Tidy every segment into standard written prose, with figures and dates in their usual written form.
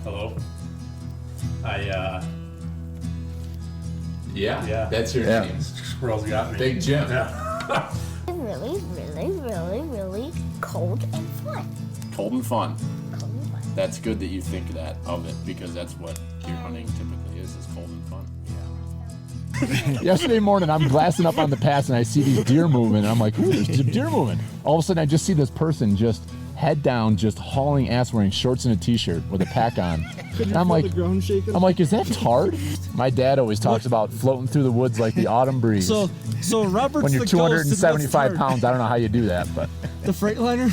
Hello. Yeah, that's your name. Squirrels got me. Big Jim. Yeah. really cold and fun. Cold and fun. Cold and fun. That's good that you think that of it, because that's what deer hunting typically is cold and fun. Yesterday morning, I'm glassing up on the pass, and I see these deer moving, and I'm like, ooh, there's deer moving. All of a sudden, I just see this person just head down, just hauling ass, wearing shorts and a t-shirt with a pack on. And I'm like, is that Tard? My dad always talks about floating through the woods like the autumn breeze. So Robert's when you're the 275 pounds, I don't know how you do that, but the Freightliner.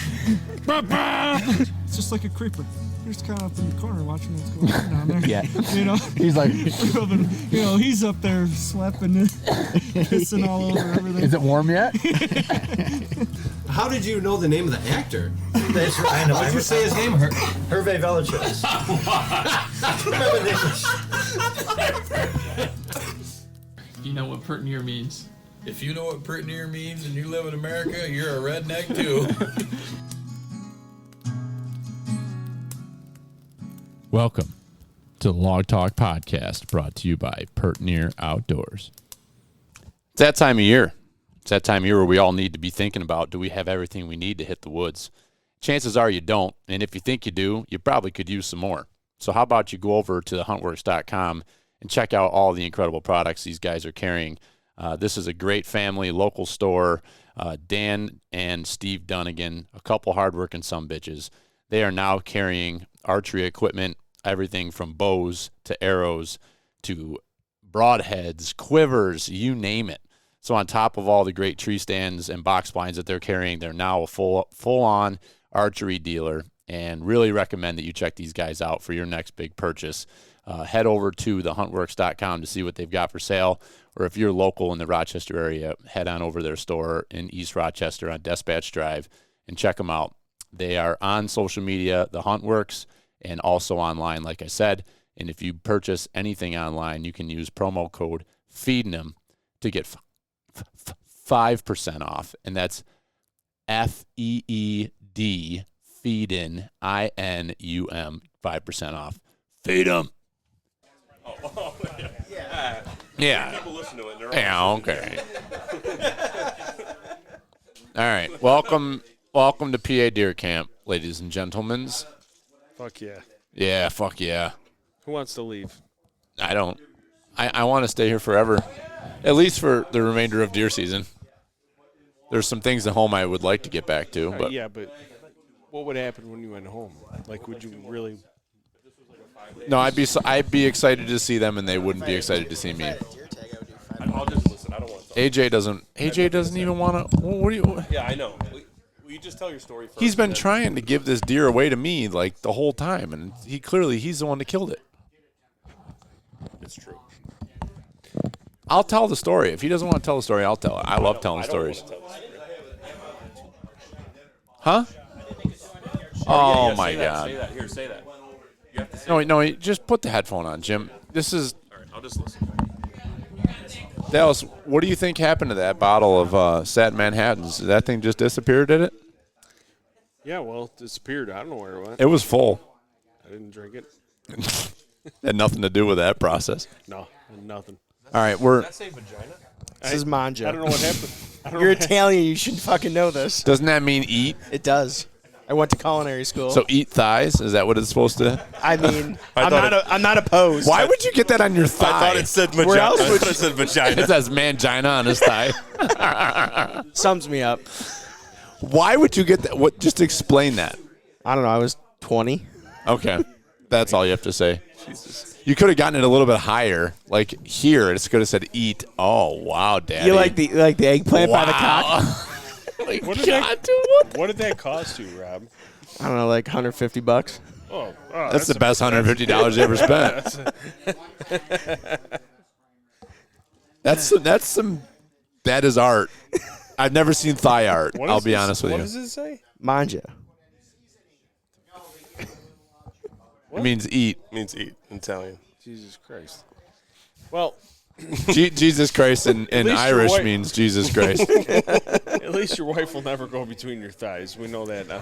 It's just like a creeper. You're just kind of up in the corner watching what's going on down there. Yeah. You know, he's like, he's up there slapping it, pissing all over everything. Is it warm yet? How did you know the name of the actor? That's right. I know. Why did you say his name? Hervé Villechaize. You know what pert near means. If you know what pert near means and you live in America, you're a redneck too. Welcome to the Log Talk Podcast, brought to you by Pert Near Outdoors. It's that time of year. It's that time of year where we all need to be thinking about, do we have everything we need to hit the woods? Chances are you don't, and if you think you do, you probably could use some more. So how about you go over to thehuntworks.com and check out all the incredible products these guys are carrying. This is a great family, local store. Dan and Steve Dunnigan, a couple hardworking sumbitches. They are now carrying archery equipment, everything from bows to arrows to broadheads, quivers, you name it. So on top of all the great tree stands and box blinds that they're carrying, they're now a full-on archery dealer, and really recommend that you check these guys out for your next big purchase. Head over to thehuntworks.com to see what they've got for sale, or if you're local in the Rochester area, head on over to their store in East Rochester on Dispatch Drive and check them out. They are on social media, The Huntworks, and also online, like I said. And if you purchase anything online, you can use promo code FEEDIN'Em to get 5% off. And that's FEED, FEEDIN, INUM, 5% off. Feed 'em. Yeah. People listen to it. Yeah, okay. All right. Welcome to PA Deer Camp, ladies and gentlemen. Fuck yeah. Yeah, fuck yeah. Who wants to leave? I don't. I want to stay here forever, at least for the remainder of deer season. There's some things at home I would like to get back to, but Yeah, but what would happen when you went home? Like, would you really? no, I'd be excited to see them, and they wouldn't be excited to see me. I'll just listen. I don't want to talk. AJ doesn't even want to. What do you? Yeah, I know. Will you just tell your story first? He's been trying to give this deer away to me like the whole time, and he's the one that killed it. It's true. I'll tell the story. If he doesn't want to tell the story, I'll tell it. I love telling stories. Huh? Oh, Yeah, my say that, God. Say that. Here, say that. You have to say No, wait, just put the headphone on, Jim. This is All right, I'll just listen. Dallas. What do you think happened to that bottle of Satin Manhattans? Did that thing just disappear? Did it? Yeah, well, it disappeared. I don't know where it went. It was full. I didn't drink it. Had nothing to do with that process. No, nothing. All right, Did that say vagina? This is manja. I don't know what happened. You're Italian. You should fucking know this. Doesn't that mean eat? It does. I went to culinary school. So eat thighs? Is that what it's supposed to? I mean, I'm not opposed. Why would you get that on your thigh? I thought it said vagina. Where else I would thought it said vagina. It says mangina on his thigh. Sums me up. Why would you get that? What? Just explain that. I don't know. I was 20. Okay, that's all you have to say. Jesus. You could have gotten it a little bit higher, like here. It's could have said eat. Oh wow, Daddy. You like the eggplant by the cock? Like, What did God, that- dude, What did that cost you, Rob? I don't know, like $150. Oh, that's the best $150 you ever spent. That is art. I've never seen thigh art. I'll be honest with you. What does it say? Manja. It means eat. Means eat in Italian. Jesus Christ. Well, Jesus Christ in least your Irish wife- means Jesus Christ. at least your wife will never go between your thighs. We know that now.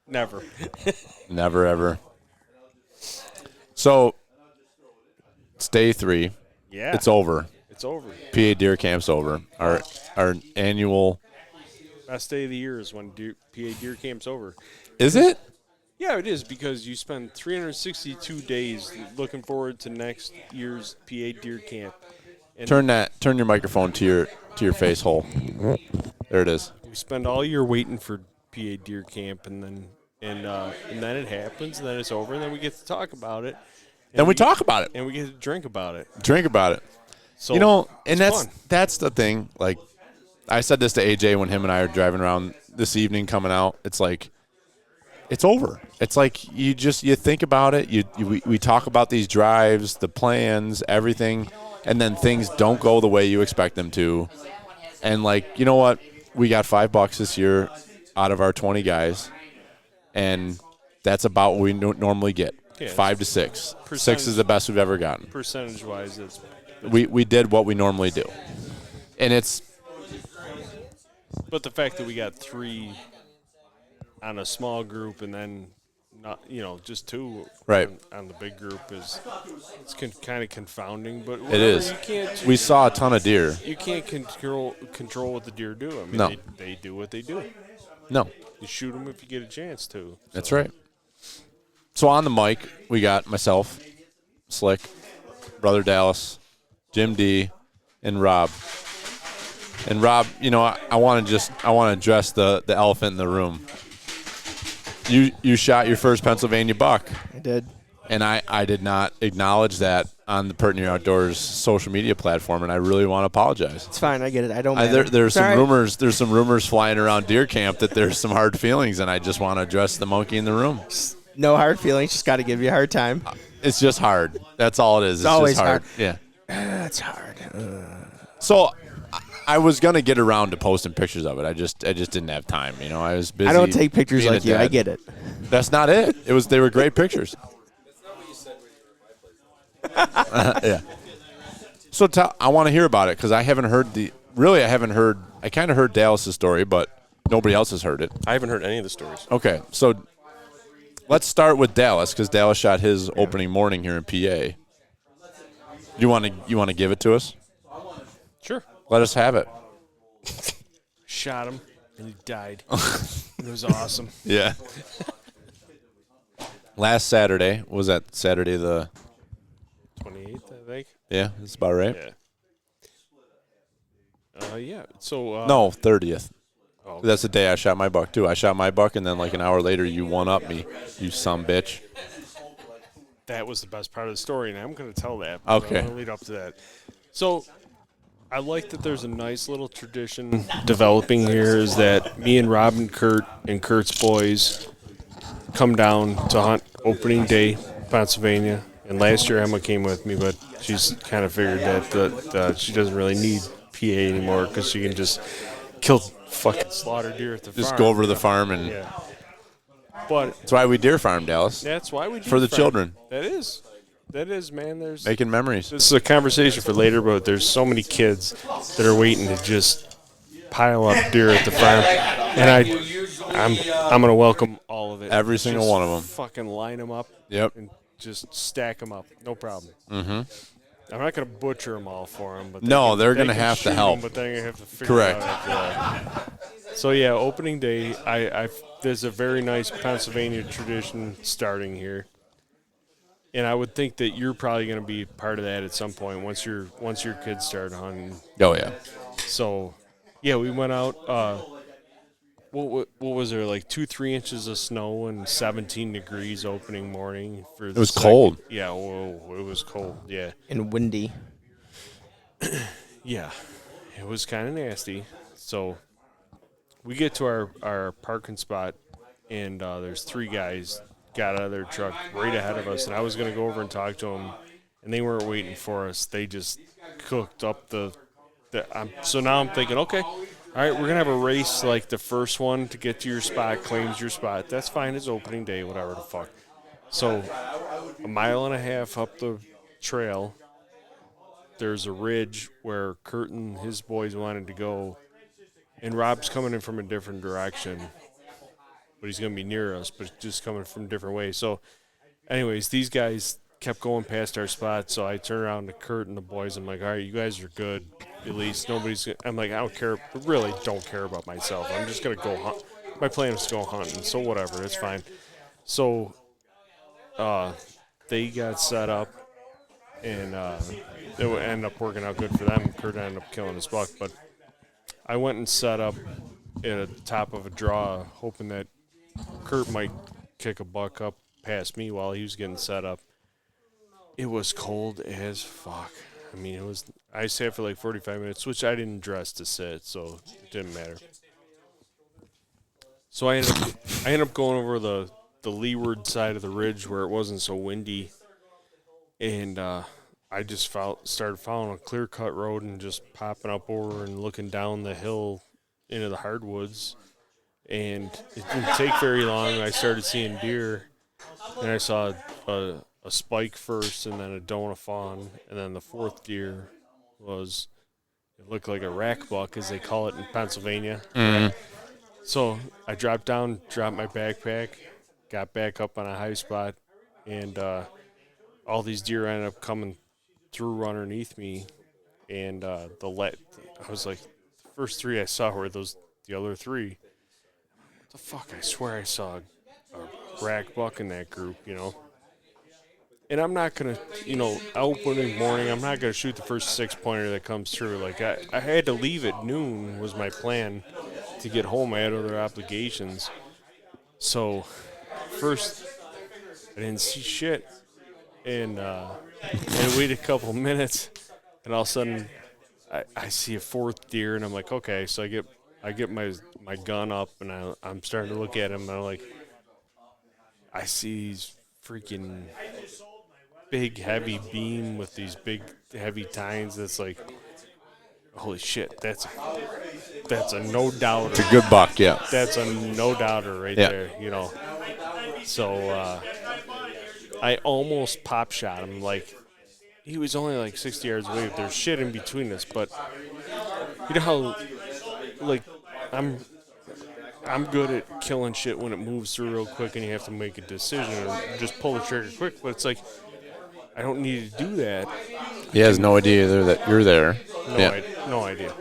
Never. Never, ever. So, it's day 3. Yeah. It's over. It's over. PA Deer Camp's over. Our annual. Best day of the year is when PA Deer Camp's over. Is it? Yeah, it is, because you spend 362 days looking forward to next year's PA Deer Camp. And Turn your microphone to your face hole. There it is. we spend all year waiting for PA Deer Camp, and then it happens, and then it's over, and then we get to talk about it. Then we talk about it. And we get to drink about it. Drink about it. So and it's fun. that's the thing. Like, I said this to AJ when him and I are driving around this evening coming out. It's like, it's over. It's like you think about it. We talk about these drives, the plans, everything, and then things don't go the way you expect them to. And like, you know what? We got $5 this year out of our 20 guys, and that's about what we normally get. Yeah, 5 to 6. 6 is the best we've ever gotten. Percentage-wise, it's We did what we normally do, and it's. But the fact that we got 3 on a small group and then not, just 2 Right. on the big group it's kind of confounding. But It is. You can't. We saw a ton of deer. You can't control what the deer do. I mean, No. they do what they do. No, You shoot them if you get a chance to. that's right. So on the mic, we got myself, Slick, Brother Dallas, Jim D, and Rob. And Rob, I want to address the elephant in the room. You shot your first Pennsylvania buck. I did. And I did not acknowledge that on the Pert Near Outdoors social media platform, and I really want to apologize. It's fine. I get it. I don't matter. There's some All right. rumors. There's some rumors flying around deer camp that there's some hard feelings, and I just want to address the monkey in the room. No hard feelings. Just got to give you a hard time. It's just hard. That's all it is. It's always just hard. hard. Yeah. That's hard. So I was gonna get around to posting pictures of it. I just didn't have time. I was busy. I don't take pictures being like a you. dad. I get it. That's not it. They were great pictures. Yeah. So I want to hear about it because I haven't heard I kind of heard Dallas's story, but nobody else has heard it. I haven't heard any of the stories. Okay, so let's start with Dallas because Dallas shot his opening morning here in PA. You want to give it to us? Sure. Let us have it. Shot him, and he died. It was awesome. Yeah. Last Saturday, was that Saturday the 28th, I think. Yeah, that's about right. Yeah. So No, 30th. Oh. That's the day I shot my buck too. I shot my buck, and then like an hour later, you one up me, you son bitch. That was the best part of the story, and I'm going to tell that. Okay. I'm going to lead up to that. So I like that there's a nice little tradition developing here is that me and Rob and Kurt and Kurt's boys come down to hunt opening day, Pennsylvania. And last year Emma came with me, but she's kind of figured that she doesn't really need PA anymore because she can just kill fucking slaughter deer at the farm. Just go over to the farm and. Yeah. But That's why we deer farm, Dallas. that's why we do For the farm. children. That is, man. There's Making memories. This is a conversation for later, but there's so many kids that are waiting to just pile up deer at the farm, and I'm gonna welcome all of it. Every single Just one of them. Fucking line them up. Yep. And just stack them up. No problem. Mm-hmm. I'm not gonna butcher them all for them, but No, they're they gonna can have to shoot 'em, help. but they're gonna have to figure Correct. it out after that. So yeah, opening day. There's a very nice Pennsylvania tradition starting here. And I would think that you're probably going to be part of that at some point once your kids start hunting. Oh yeah. So, yeah, we went out. What was there, like 2-3 inches of snow and 17 degrees opening morning for. It was cold. Yeah, whoa, it was cold. Yeah, And windy. yeah, it was kind of nasty. So we get to our parking spot, and there's 3 guys got out of their truck right ahead of us, and I was going to go over and talk to them, and they weren't waiting for us. They just cooked up so now I'm thinking, okay, all right, we're going to have a race, like the first one to get to your spot claims your spot. That's fine. It's opening day, whatever the fuck. So 1.5 miles up the trail, there's a ridge where Kurt and his boys wanted to go, and Rob's coming in from a different direction. but he's going to be near us, but just coming from a different way. So, anyways, these guys kept going past our spot, so I turned around to Kurt and the boys. I'm like, all right, you guys are good. At least nobody's – I'm like, I don't care – really don't care about myself. I'm just going to go hunt. My plan is to go hunting, so whatever. It's fine. So they got set up, and it would end up working out good for them. Kurt ended up killing his buck, but I went and set up at the top of a draw, hoping that Kurt might kick a buck up past me while he was getting set up. It was cold as fuck. I mean, it was. I sat for like 45 minutes, which I didn't dress to sit, so it didn't matter. So I ended up going over the leeward side of the ridge where it wasn't so windy, and I just started following a clear-cut road and just popping up over and looking down the hill into the hardwoods. And it didn't take very long. I started seeing deer, and I saw a spike first, and then a doe and a fawn, and then the fourth deer was it looked like a rack buck, as they call it in Pennsylvania. Mm-hmm. So I dropped down, dropped my backpack, got back up on a high spot, and all these deer ended up coming through underneath me, and I was like, the first three I saw were the other three. What the fuck? I swear I saw a rack buck in that group, you know. And I'm not going to, opening morning, I'm not going to shoot the first 6-pointer that comes through. Like, I had to leave at noon was my plan to get home. I had other obligations. So, first, I didn't see shit. And I waited a couple minutes, and all of a sudden, I see a fourth deer, and I'm like, okay. So I get my gun up, and I'm starting to look at him, and I'm like, I see these freaking big, heavy beam with these big, heavy tines. That's like, holy shit, that's a no-doubter. It's a good buck, yeah. That's a no-doubter right there, you know. So I almost pop shot him. Like, he was only like 60 yards away. There's shit in between us, but you know how, like, I'm good at killing shit when it moves through real quick and you have to make a decision or just pull the trigger quick. But it's like, I don't need to do that. He has no idea either that you're there. No idea.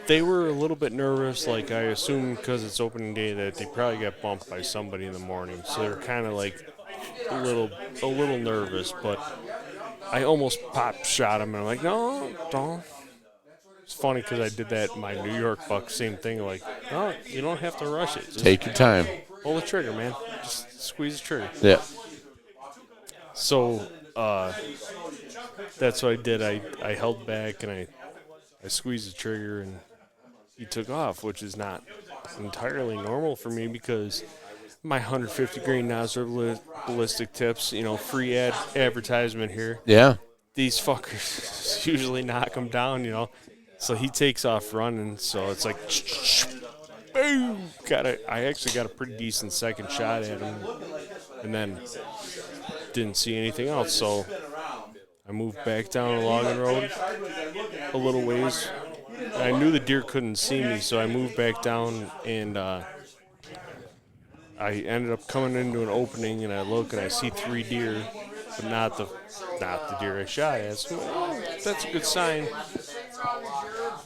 They were a little bit nervous. Like, I assume because it's opening day that they probably got bumped by somebody in the morning. So they're kind of like a little nervous. But I almost pop shot him, and I'm like, no, don't. It's funny because I did that in my New York buck, same thing. Like, no, you don't have to rush it. Just take your time. Pull the trigger, man. Just squeeze the trigger. Yeah. So that's what I did. I held back, and I squeezed the trigger, and he took off, which is not entirely normal for me because my 150 grain nozzle ballistic tips, free advertisement here. Yeah. These fuckers usually knock them down, So he takes off running, so it's like, boom! I actually got a pretty decent second shot at him, and then didn't see anything else. So I moved back down a logging road a little ways. I knew the deer couldn't see me, so I moved back down, and I ended up coming into an opening, and I look, and I see 3 deer, but not the deer I shot at. So that's a good sign.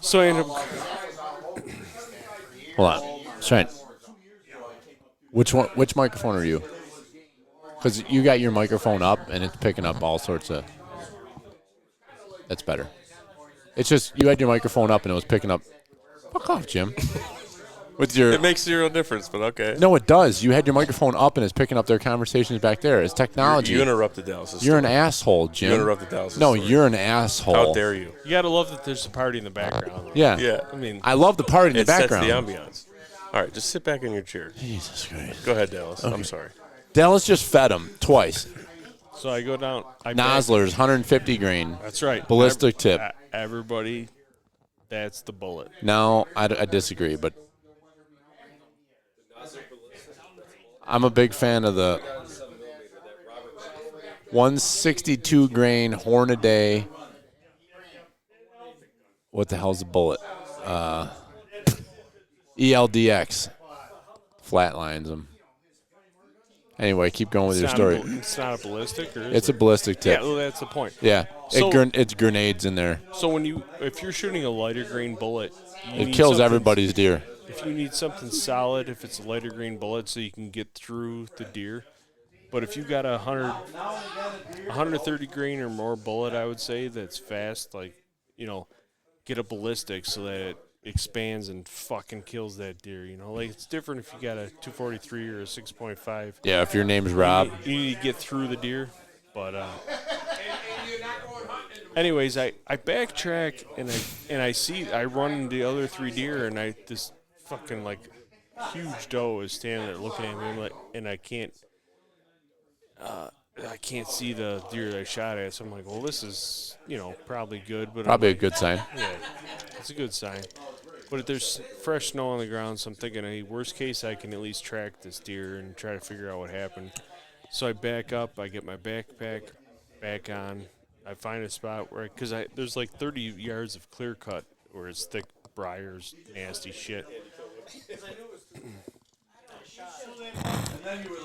So I ended up. Hold on. That's right. Which microphone are you? Because you got your microphone up, and it's picking up all sorts of. That's better. It's just you had your microphone up, and it was picking up. Fuck off, Jim. It makes zero difference, but okay. No, it does. You had your microphone up, and it's picking up their conversations back there. It's technology. You interrupted Dallas. You're an asshole, Jim. You interrupted Dallas. No, you're an asshole. How dare you? You gotta love that there's a party in the background. Yeah. Yeah. I love the party in the background. It sets the ambiance. All right, just sit back in your chair. Jesus Christ. Go ahead, Dallas. Okay. I'm sorry. Dallas just fed him twice. So I go down. Nozzlers, 150 grain. That's right. Ballistic tip. Everybody, that's the bullet. No, I disagree, but I'm a big fan of the 162 grain Hornaday. What the hell's the bullet? ELDX. Flatlines them. Anyway, keep going with your It's story. It's not a ballistic, or is It's a it? ballistic tip. Yeah, well, that's the point. Yeah, So- it's grenades in there. So if you're shooting a lighter green bullet, you It need kills something- everybody's deer. If you need something solid, if it's a lighter green bullet, so you can get through the deer. But if you got 130 grain or more bullet, I would say that's fast. Like, get a ballistic so that it expands and fucking kills that deer. Like it's different if you got a 243 or a 6.5. Yeah, if your name's Rob. You need to get through the deer. But anyways, I backtrack and I run into the other 3 deer and this fucking like huge doe is standing there looking at me and I can't see the deer that I shot at. So I'm like, well, this is probably good, but Probably a good sign. Yeah, it's a good sign. But there's fresh snow on the ground, so I'm thinking, hey, worst case, I can at least track this deer and try to figure out what happened. So I back up, I get my backpack back on, I find a spot where, because there's like 30 yards of clear cut where it's thick briars, nasty shit.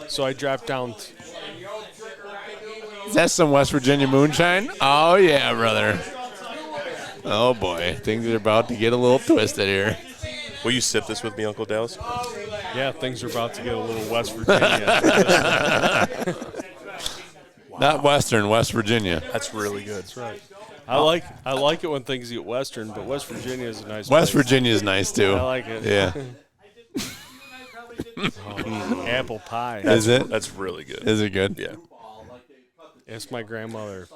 So I drop down. Is that some West Virginia moonshine? Oh, yeah, brother. Oh, boy. Things are about to get a little twisted here. Will you sip this with me, Uncle Dallas? Yeah, things are about to get a little West Virginia. Not Western, West Virginia. That's really good. That's right. I like it when things get Western, but West Virginia is a nice West place. Virginia is nice, too. I like it. Yeah. Apple pie. Is it? That's really good. Is it good? Yeah. It's my grandmother.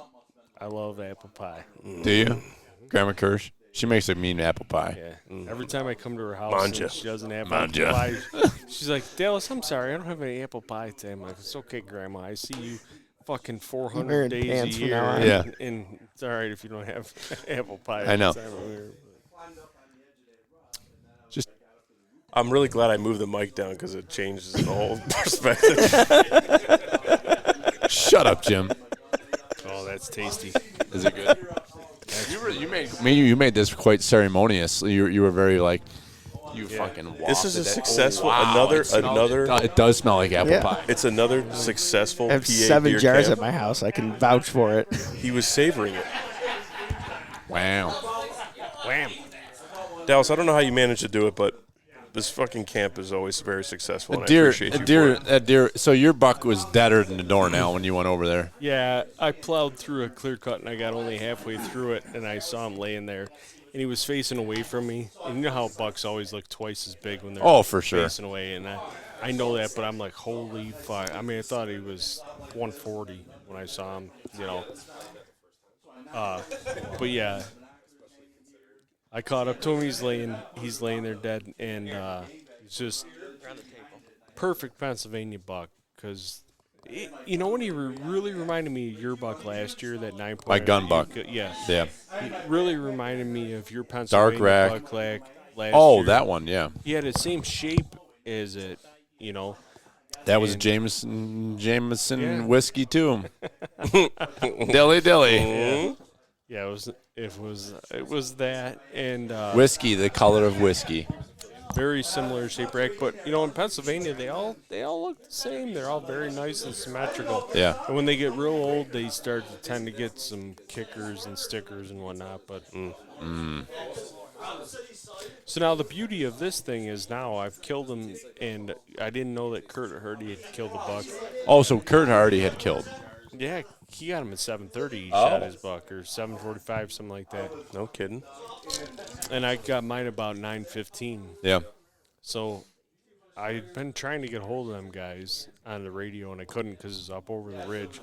I love apple pie. Do you? Grandma Kirsch? She makes a mean apple pie. Yeah. Every time I come to her house Manja. and she doesn't have Manja. apple pie, she's like, Dallas, I'm sorry, I don't have any apple pie today. I'm like, it's okay, Grandma. I see you fucking 400 Wearing days pants a from year. now on. Yeah. And it's all right if you don't have apple pie. I know. this time of year. Just I'm really glad I moved the mic down because it changes the whole perspective. shut up, Jim. Oh, that's tasty. Is it good? You made this quite ceremonious. You were very like, you fucking wafted This is a it. successful Oh, wow. another. It does smell like apple Yeah. pie. It's another successful I have PA 7 deer jars camp. at my house. I can vouch for it. He was savoring it. Wow. Wham. Dallas, I don't know how you managed to do it, but this fucking camp is always very successful. And I A appreciate you for it. deer. So your buck was deader than the door now when you went over there. Yeah, I plowed through a clear cut and I got only halfway through it and I saw him laying there and he was facing away from me. And you know how bucks always look twice as big when they're For sure. facing away. And I know that, but I'm like, holy fuck. I mean, I thought he was 140 when I saw him, But yeah, I caught up to him. He's laying there dead, and it's just perfect Pennsylvania buck. Because when he really reminded me of your buck last year, that 9-point. My gun buck. Yeah. Yeah. He really reminded me of your Pennsylvania rack. buck last Oh, year. that one. Yeah. He had the same shape as it, That was And- Jameson Yeah. whiskey too. Dilly dilly. Yeah, it was that, and Whiskey, the color of whiskey. very similar shape rack. But in Pennsylvania, they all look the same. They're all very nice and symmetrical. Yeah. And when they get real old, they start to tend to get some kickers and stickers and whatnot. But so now the beauty of this thing is now I've killed him, and I didn't know that Kurt Hardy had killed the buck. Oh, so Kurt Hardy had killed. Yeah, he got him at 7:30. He Oh. shot his buck, or 7:45, something like that. No kidding. And I got mine about 9:15. Yeah. So I'd been trying to get a hold of them guys on the radio, and I couldn't because it's up over the ridge.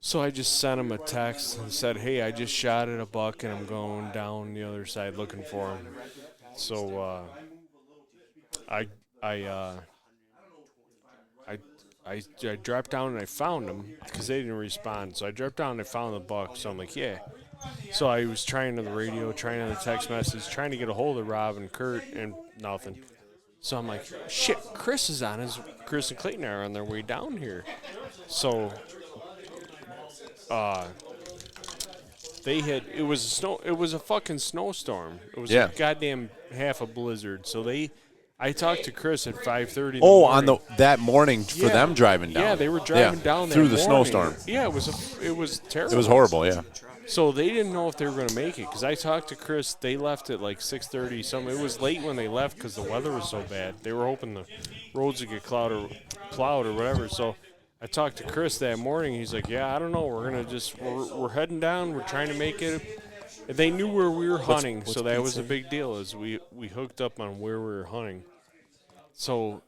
So I just sent them a text and said, hey, I just shot at a buck, and I'm going down the other side looking for him. So I dropped down and I found him because they didn't respond. So I dropped down and I found the buck. So I'm like, yeah. So I was trying on the radio, trying on the text message, trying to get a hold of Rob and Kurt, and nothing. So I'm like, shit, Chris and Clayton are on their way down here. So it was a fucking snowstorm. It was Yeah. a goddamn half a blizzard. So they I talked to Chris at 5:30. Oh, on that morning for them driving down. Yeah, they were driving down through that the morning. snowstorm. Yeah, it was terrible. It was horrible. Yeah. So they didn't know if they were going to make it because I talked to Chris. They left at like 6:30 something. It was late when they left because the weather was so bad. They were hoping the roads would get plowed or whatever. So I talked to Chris that morning. He's like, "Yeah, I don't know. We're heading down. We're trying to make it." They knew where we were hunting, so that was a big deal. Is we hooked up on where we were hunting. So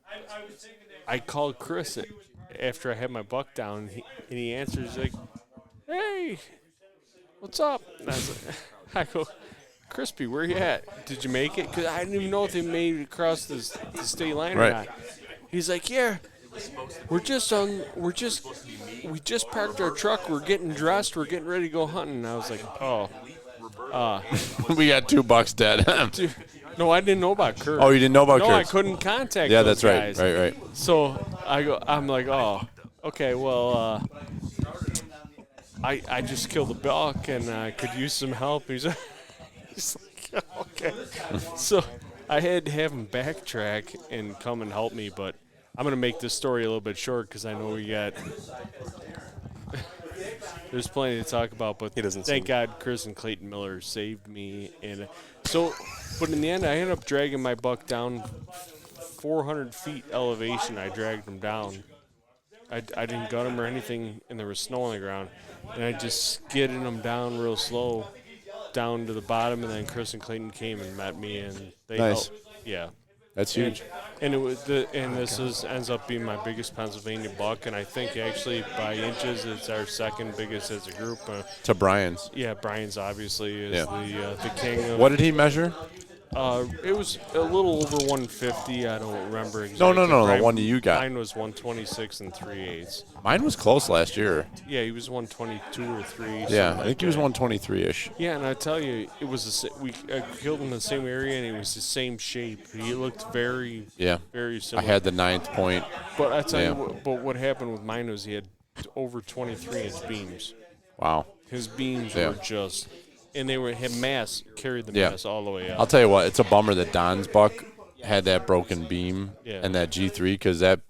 I called Chris after I had my buck down, and he answers like, "Hey, what's up?" And I go, "Crispy, where you at? Did you make it?" Because I didn't even know if they made it across the state line or not. He's like, "Yeah, we just parked our truck. We're getting dressed. We're getting ready to go hunting." And I was like, "Oh, we got 2 bucks dead." dude, no, I didn't know about Kurt. Oh, you didn't know about Kurt? No, I couldn't contact. Yeah, those that's guys. right. So I'm like, "Oh, okay, well." I just killed a buck and I could use some help. He's like, okay. So I had to have him backtrack and come and help me, but I'm going to make this story a little bit short because I know we got there's plenty to talk about, but thank God Chris and Clayton Miller saved me. And so, but in the end, I ended up dragging my buck down 400 feet elevation. I dragged him down. I didn't gut him or anything, and there was snow on the ground. And I just skidded him down real slow down to the bottom, and then Chris and Clayton came and met me, and they helped. Yeah. That's huge. And it was ends up being my biggest Pennsylvania buck, and I think actually by inches it's our second biggest as a group. To Brian's. Yeah, Brian's obviously is the king of. What did he measure? It was a little over 150. I don't remember exactly. No. The one that you got. Mine was 126 and 3/8. Mine was close last year. Yeah, he was 122 or 3. Yeah, I think he was 123-ish. Yeah, and I tell you, it was we killed him in the same area, and he was the same shape. He looked very similar. I had the 9th point. But I tell you, what happened with mine was he had over 23-inch beams. Wow. His beams were just. And they had carried the mass all the way up. I'll tell you what, it's a bummer that Don's buck had that broken beam and that G3 because that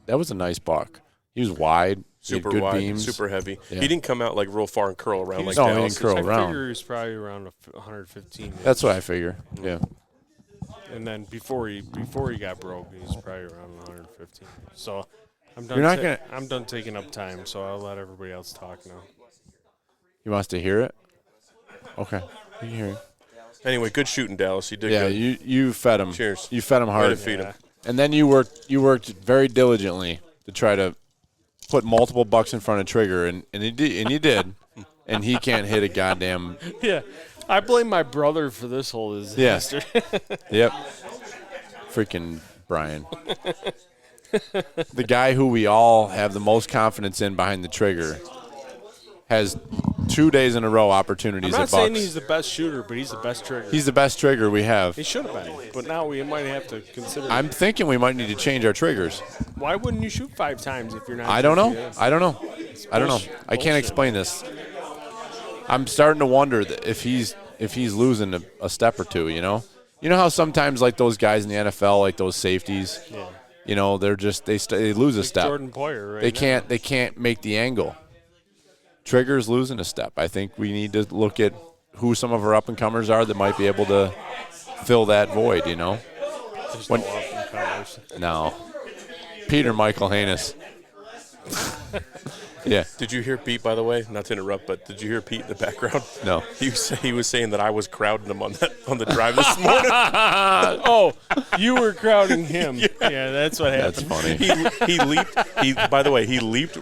was a nice buck. He was wide, super good wide, beams. super heavy. Yeah. He didn't come out like real far and curl around like no, Dallas. he didn't curl around. I figure he was probably around 115. That's what I figure. Yeah. And then before he got broke, he was probably around 115. So I'm done taking up time. So I'll let everybody else talk now. He wants to hear it. Okay, you can hear it. Anyway, good shooting, Dallas. You did good. Yeah, you fed him. Cheers. You fed him hard. Way to feed him. And then you worked very diligently to try to put multiple bucks in front of Trigger, and he did, and he can't hit a goddamn. Yeah, I blame my brother for this whole disaster. Yep. Freaking Brian. The guy who we all have the most confidence in behind the trigger has 2 days in a row opportunities at bucks. I'm not saying he's the best shooter, but he's the best trigger. He's the best trigger we have. He should have been, but now we might have to consider. I'm thinking we might need to change our triggers. Why wouldn't you shoot 5 times if you're not? I don't know. I don't know. I can't explain this. I'm starting to wonder if he's losing a step or two. You know how sometimes like those guys in the NFL, like those safeties. Yeah. You know, they're just they lose a step. Jordan Poyer, right? They can't make the angle. Trigger's losing a step. I think we need to look at who some of our up-and-comers are that might be able to fill that void, you know? There's no up-and-comers. No. Peter Michael Hanus. Yeah. Did you hear Pete, by the way? Not to interrupt, but did you hear Pete in the background? No. He was saying that I was crowding him on the drive this morning. Oh, you were crowding him. Yeah, that's what happened. That's funny. He leaped. He leaped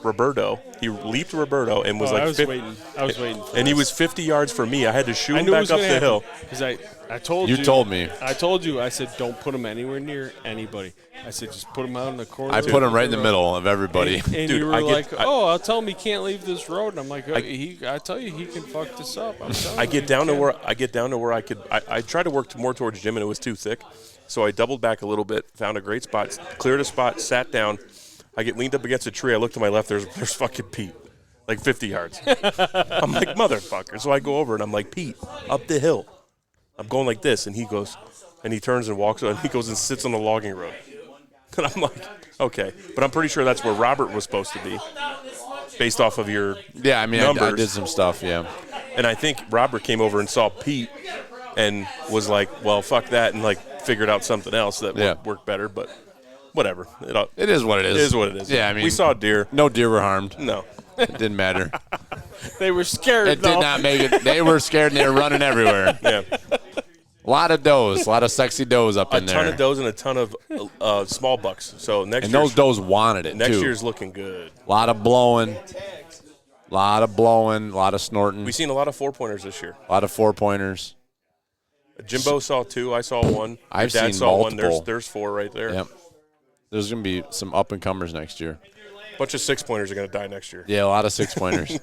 Roberto. He leaped Roberto and was I was 50, waiting. I was waiting. And he was 50 yards from me. I had to shoot him back up the hill. Because I told you. You told me. I told you. I said, don't put him anywhere near anybody. I said, just put him out in the corner. I put him right in the middle of everybody. And Dude, you were I'll tell him he can't leave this road. And I'm like, I tell you, he can fuck this up. I get down to where I could. I tried to work more towards Jim, and it was too thick. So I doubled back a little bit, found a great spot, cleared a spot, sat down. I get leaned up against a tree. I look to my left. There's fucking Pete, like 50 yards. I'm like, motherfucker. So I go over and I'm like, Pete, up the hill. I'm going like this, and he goes, And he turns and walks, and he goes and sits on the logging road. And I'm like, okay. But I'm pretty sure that's where Robert was supposed to be, based off of your numbers. I did some stuff, yeah. And I think Robert came over and saw Pete and was like, well, fuck that, and, figured out something else that would work better. But whatever. It is what it is. It is what it is. Yeah, I mean. We saw deer. No deer were harmed. No. It didn't matter. They were scared, It did not make it. They were scared, and they were running everywhere. Yeah. A lot of does. A lot of sexy does up in there. A ton of does and a ton of small bucks. So next And year, those does wanted it, next too. year's looking good. A lot of blowing. A lot of snorting. We've seen a lot of 4-pointers this year. A lot of 4-pointers. Jimbo saw 2. I saw 1. I've Dad seen saw multiple. 1. There's 4 right there. Yep. There's going to be some up-and-comers next year. A bunch of 6-pointers are going to die next year. Yeah, a lot of 6-pointers.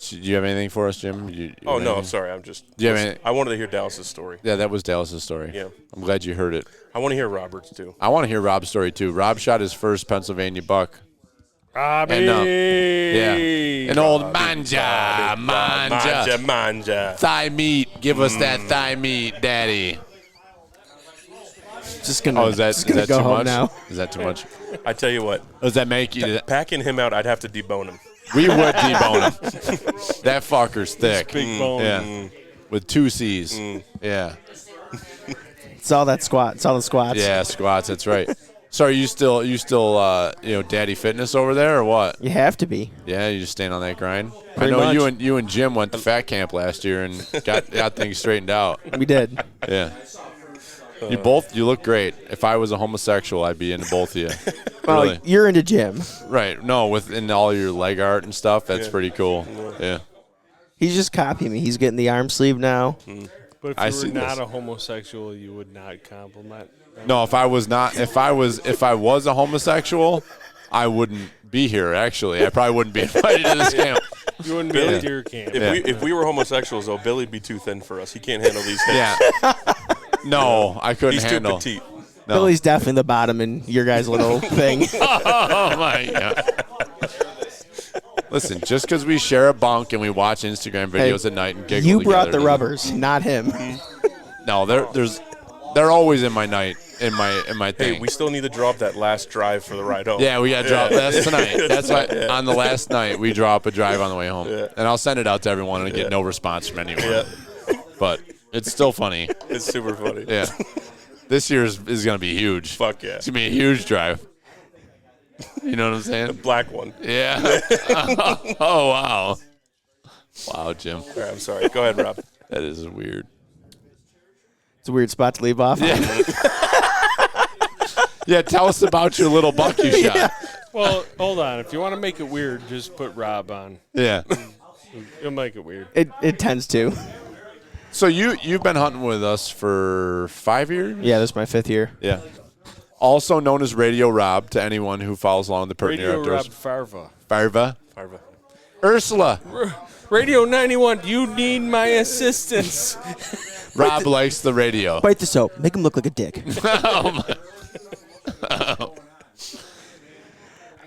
Do you have anything for us, Jim? Oh, no, I'm sorry. I'm just. Do you have anything? I wanted to hear Dallas's story. Yeah, that was Dallas's story. Yeah. I'm glad you heard it. I want to hear Robert's, too. I want to hear Rob's story, too. Rob shot his first Pennsylvania buck. Robbie. And, yeah. An old manja. Thigh meat. Give us that thigh meat, Daddy. Just gonna. Is that go too home much? now. Is that too much? I tell you what. Does that make you? Packing him out, I'd have to debone him. We would debone him. That fucker's thick. Big bone. Yeah. With 2 C's. Yeah. It's all that squat. It's all the squats. Yeah, squats. That's right. So are you still daddy fitness over there or what? You have to be. Yeah, you just staying on that grind. Pretty I know much. you and Jim went to fat camp last year and got things straightened out. We did. Yeah. You look great. If I was a homosexual, I'd be into both of you. Well, Really. you're into gym. Right. No, within all your leg art and stuff, that's pretty cool. Yeah. He's just copying me. He's getting the arm sleeve now. But I if you see were not this. a homosexual, you would not compliment. No, if I was a homosexual, I wouldn't be here. Actually, I probably wouldn't be invited to this camp. You wouldn't be at deer camp. If we were homosexuals, though, Billy'd be too thin for us. He can't handle these hips. Yeah. No, I couldn't He's handle. too petite. No. Billy's definitely the bottom in your guys' little thing. Oh my God. Listen, just because we share a bunk and we watch Instagram videos at night and giggle You brought together the rubbers, not him. No, they're always in my night in my thing. Hey, we still need to drop that last drive for the ride home. Yeah, we got to drop that's tonight. That's why on the last night we drop a drive on the way home, and I'll send it out to everyone and get no response from anyone. Yeah. But it's still funny. It's super funny. Yeah, this year's is gonna be huge. Fuck yeah. It's gonna be a huge drive. You know what I'm saying? Black one. Yeah. Oh wow. Wow, Jim. All right, I'm sorry. Go ahead, Rob. That is weird. It's a weird spot to leave off. Yeah. Yeah, tell us about your little buck you shot. Well, hold on. If you want to make it weird, just put Rob on. Yeah. It'll make it weird. It tends to. So you've been hunting with us for 5 years? Yeah, this is my 5th year. Yeah. Also known as Radio Rob to anyone who follows along the Pert Near Radio Outdoors. Rob Farva. Farva. Farva. Ursula. Radio 91, you need my assistance. Rob likes the radio. Bite the soap. Make him look like a dick. Oh, my.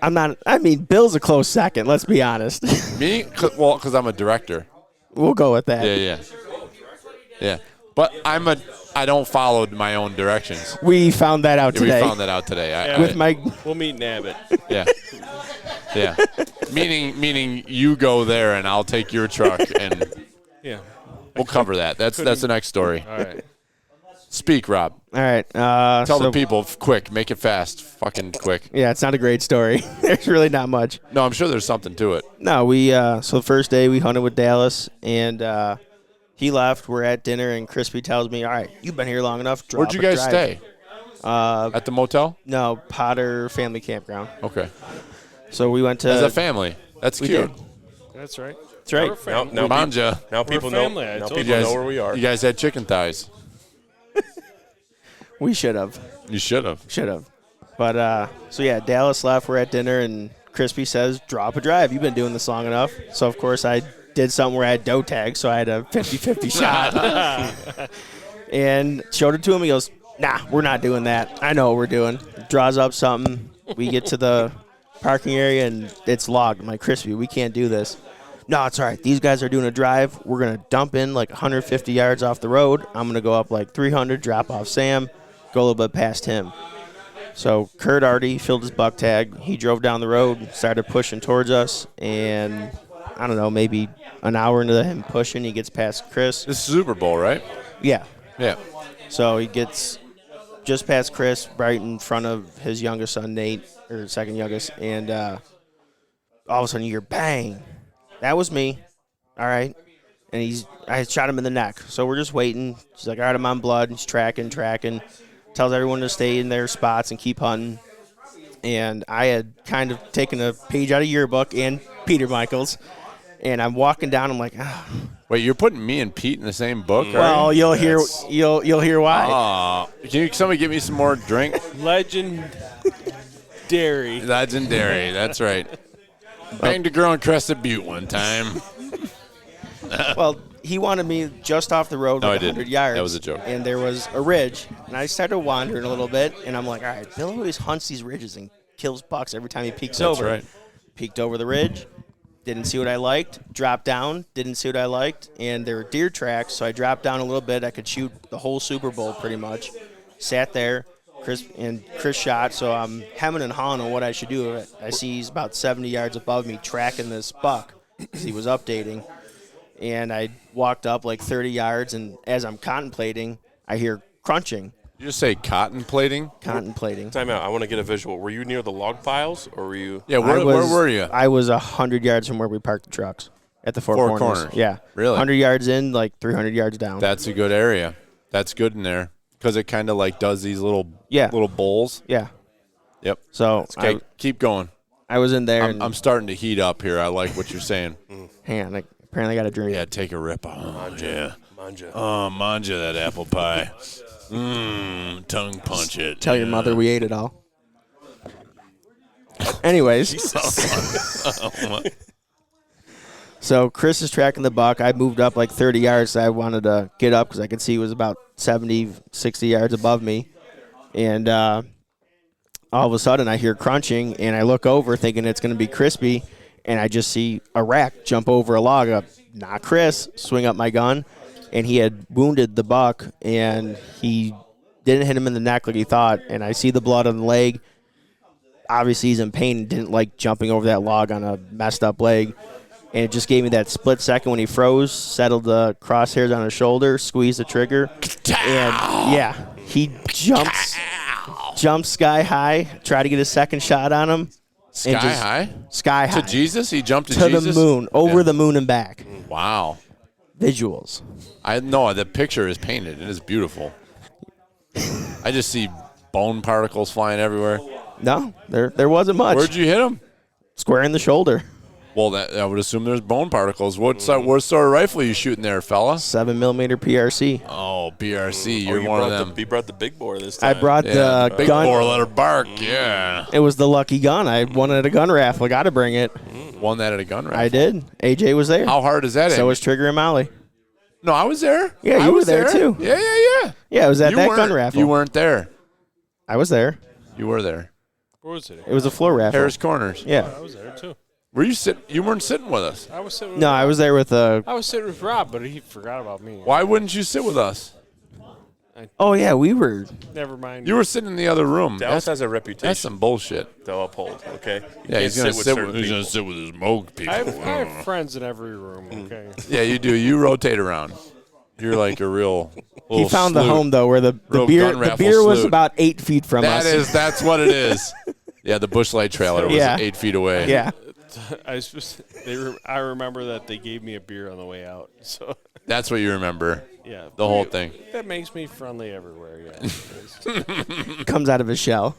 I'm not. I mean, Bill's a close second. Let's be honest. Me? Well, because I'm a director. We'll go with that. Yeah. But I don't follow my own directions. We found that out Yeah, today. we found that out today. Yeah. With my. We'll meet in Abbott. Yeah. Yeah. Meaning you go there and I'll take your truck and Yeah. we'll cover that. That's the next story. All right. Speak, Rob. All right. Tell the people quick. Make it fast. Fucking quick. Yeah, it's not a great story. There's really not much. No, I'm sure there's something to it. No, we so the first day we hunted with Dallas and he left. We're at dinner and Crispy tells me, "All right, you've been here long enough. Drop Where'd you guys drive." stay? At the motel? No, Potter Family Campground. Okay. So we went to As a family. That's we cute. did. That's right. That's right. We're family. Now Manja. Now people family, know. I Now told people you. know where we are. You guys had chicken thighs. We should have. You should have. Should have. But so yeah, Dallas left. We're at dinner and Crispy says, "Drop a drive. You've been doing this long enough." So of course I did something where I had doe tag, so I had a 50-50 shot. And showed it to him. He goes, "Nah, we're not doing that. I know what we're doing." Draws up something. We get to the parking area and it's logged. I'm like, "Crispy, we can't do this." no, it's all right. These guys are doing a drive. We're going to dump in like 150 yards off the road. I'm going to go up like 300, drop off Sam, go a little bit past him. So Kurt already filled his buck tag. He drove down the road, started pushing towards us, and I don't know, maybe an hour into him pushing, he gets past Chris. This is Super Bowl, right? Yeah. Yeah. So he gets just past Chris, right in front of his youngest son, Nate, or second youngest, and all of a sudden you hear bang. That was me. All right. And I shot him in the neck. So we're just waiting. He's like, all right, I'm on blood. He's tracking. Tells everyone to stay in their spots and keep hunting. And I had kind of taken a page out of your book and Peter Michael's. And I'm walking down. I'm like, ah. Wait, you're putting me and Pete in the same book? Well, you'll hear why. Can somebody give me some more drink? Legendary. Legendary. That's right. Banged a girl in Crested Butte one time. Well, he wanted me just off the road No, with I 100 didn't. yards. That was a joke. And there was a ridge. And I started wandering a little bit. And I'm like, all right, Bill always hunts these ridges and kills bucks every time he peeks over. That's right. Peeked over the ridge. Didn't see what I liked. Dropped down. Didn't see what I liked. And there were deer tracks. So I dropped down a little bit. I could shoot the whole Super Bowl pretty much. Sat there. Chris shot. So I'm hemming and hawing on what I should do. I see he's about 70 yards above me tracking this buck because he was updating. And I walked up like 30 yards, and as I'm contemplating, I hear crunching. You just say cotton plating? Contemplating. Time out. I want to get a visual. Were you near the log piles, or were you? Yeah, where were you? I was 100 yards from where we parked the trucks at the Four Corners. Yeah. Really? 100 yards in, like 300 yards down. That's a good area. That's good in there because it kind of like does these little bowls. Yeah. Yep. So Okay, keep going. I was in there. I'm starting to heat up here. I like what you're saying. Hang on. Apparently I got a drink. Yeah, take a rip. Oh, Manja. Oh, manja that apple pie. Tongue punch it. Tell your mother we ate it all. Anyways. So Chris is tracking the buck. I moved up like 30 yards. So I wanted to get up because I could see he was about 70, 60 yards above me. And all of a sudden I hear crunching, and I look over thinking it's going to be Crispy, and I just see a rack jump over a log. Not Chris. Swing up my gun, and he had wounded the buck, and he didn't hit him in the neck like he thought, and I see the blood on the leg. Obviously he's in pain and didn't like jumping over that log on a messed up leg. And it just gave me that split second when he froze, settled the crosshairs on his shoulder, squeezed the trigger. And, yeah, he jumps sky high, tried to get a second shot on him. Sky high? Sky high. To Jesus? He jumped to Jesus? Jesus? To the moon, over the moon and back. Wow. Visuals. I know the picture is painted. It is beautiful. I just see bone particles flying everywhere. No, there wasn't much. Where'd you hit him? Square in the shoulder. Well, I would assume there's bone particles. What sort of rifle are you shooting there, fella? 7mm PRC. Oh, PRC. You're one of them. You brought the big bore this time. I brought the big gun. bore, let her bark. Yeah. It was the lucky gun. I won at a gun raffle. Got to bring it. Won that at a gun raffle? I did. AJ was there. How hard is that? So was Trigger and Molly. No, I was there. Yeah, you were there too. Yeah. Yeah, it was at that gun raffle. You weren't there. I was there. You were there. Where was it? It was a floor raffle. Harris Corners. Yeah. I was there too. Were you You weren't sitting with us. I was sitting with No, I was there with I was sitting with Rob, but he forgot about me. Why wouldn't you sit with us? Oh yeah, we were. Never mind. You were sitting in the other room. Dallas has a reputation. That's some bullshit. They'll uphold. Okay. Yeah, he's gonna sit with his moke people. I have friends in every room. Okay. Yeah, you do. You rotate around. You're like a real. He found the sleuth. home though, where the Real beer gun raffle was sleuth. about 8 feet from us. That's what it is. Yeah, the Bushlight trailer was Yeah. 8 feet away. Yeah. I remember that they gave me a beer on the way out. So That's what you remember. yeah, The whole thing. That makes me friendly everywhere. Yeah. Comes out of his shell.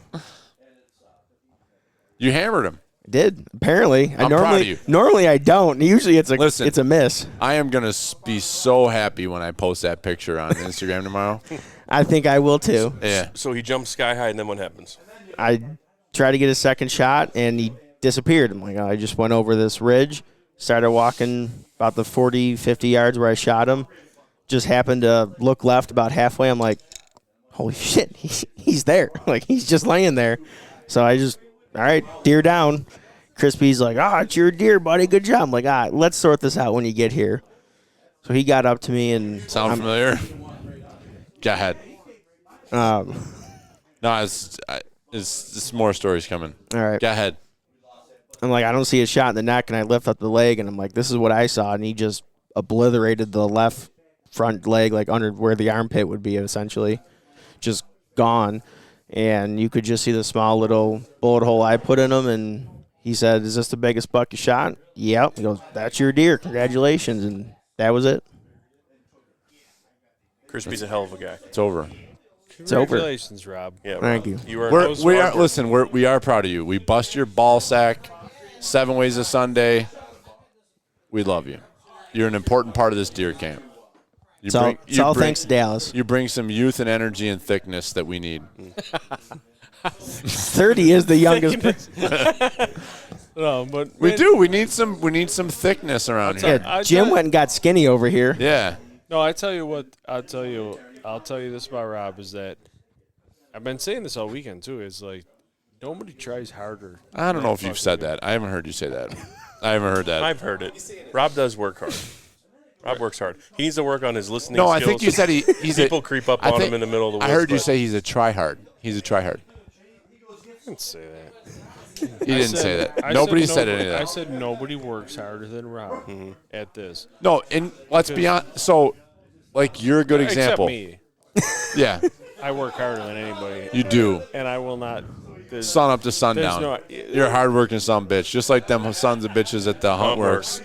You hammered him. Did apparently. I'm proud of you. Normally I don't. Usually it's Listen. it's a miss. I am going to be so happy when I post that picture on Instagram tomorrow. I think I will too. Yeah. So he jumps sky high, and then what happens? I tried to get a second shot and he disappeared. I'm like, I just went over this ridge, started walking about the 40, 50 yards where I shot him. Just happened to look left about halfway. I'm like, holy shit, he's there. Like, he's just laying there. So I just, all right, deer down. Crispy's like, it's your deer, buddy. Good job. I'm like, let's sort this out when you get here. So he got up to me and Sound familiar? Go ahead. Um, No, it's more stories coming. all right. Go ahead. I'm like, I don't see a shot in the neck, and I lift up the leg, and I'm like, this is what I saw, and he just obliterated the left front leg, like under where the armpit would be, essentially, just gone, and you could just see the small little bullet hole I put in him, and he said, "Is this the biggest buck you shot?" Yep. He goes, "That's your deer. Congratulations," and that was it. Crispy's a hell of a guy. It's over. It's over. Congratulations, Rob. Yeah, Thank you. You were We are proud of you. We bust your ball sack 7 ways a Sunday. We love you. You're an important part of this deer camp. It's all thanks to Dallas. You bring some youth and energy and thickness that we need. 30 is the youngest. No, but We do. We need some thickness around here. Yeah, Jim went and got skinny over here. Yeah. No, I tell you what. I'll tell you this about Rob is that I've been saying this all weekend too. Is like nobody tries harder. I don't know if you've said that. I haven't heard you say that. I haven't heard that. I've heard it. Rob does work hard. Rob works hard. He needs to work on his listening No, skills. I think you said he's people creep up on him in the middle of the woods. I heard you but- say he's a try-hard. He's a try-hard. I didn't say that. He didn't say that. Nobody said any of that. I said nobody works harder than Rob at this. No, and let's be honest. So, like, you're a good example. Except me. Yeah, I work harder than anybody. you do. And I will not. Sun up to sundown. You're a hard-working son of a bitch, just like them sons of bitches at the Hunt Works.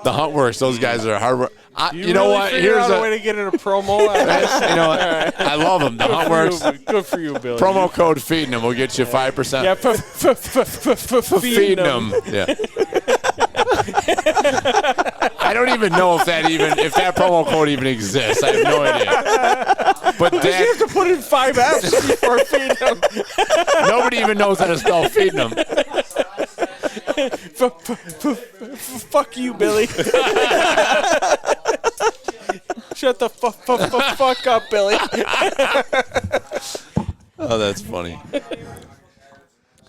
The Hunt Works, those guys are hard work. You know really what? Here's a way to get in a promo. You know what? I love them. The Hunt Works. Good for you, Billy. Promo code feeding them will get you 5%. Yeah, feeding them. Yeah. I don't even know if that promo code even exists. I have no idea. But you have to put in 5 F's before feeding them. Nobody even knows how to spell feeding them. Fuck you, Billy. Shut the fuck up, Billy. Oh, that's funny.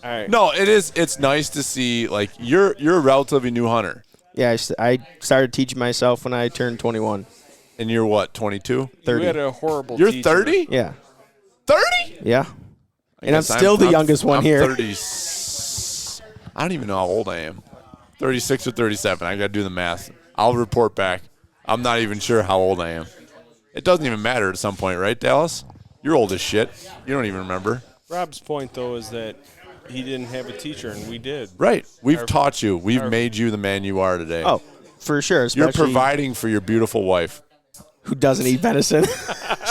All right. No, it is. It's nice to see. Like you're a relatively new hunter, Yeah, I started teaching myself when I turned 21. and you're what, 22? 30. You had a horrible You're teacher. 30? Yeah. 30? Yeah. And I'm guess still the youngest one I'm here. 30. I don't even know how old I am. 36 or 37. I got to do the math. I'll report back. I'm not even sure how old I am. It doesn't even matter at some point, right, Dallas? You're old as shit. You don't even remember. Rob's point, though, is that he didn't have a teacher, and we did. Right. We've taught you. We've made you the man you are today. Oh, for sure. You're Especially providing for your beautiful wife. who doesn't eat venison.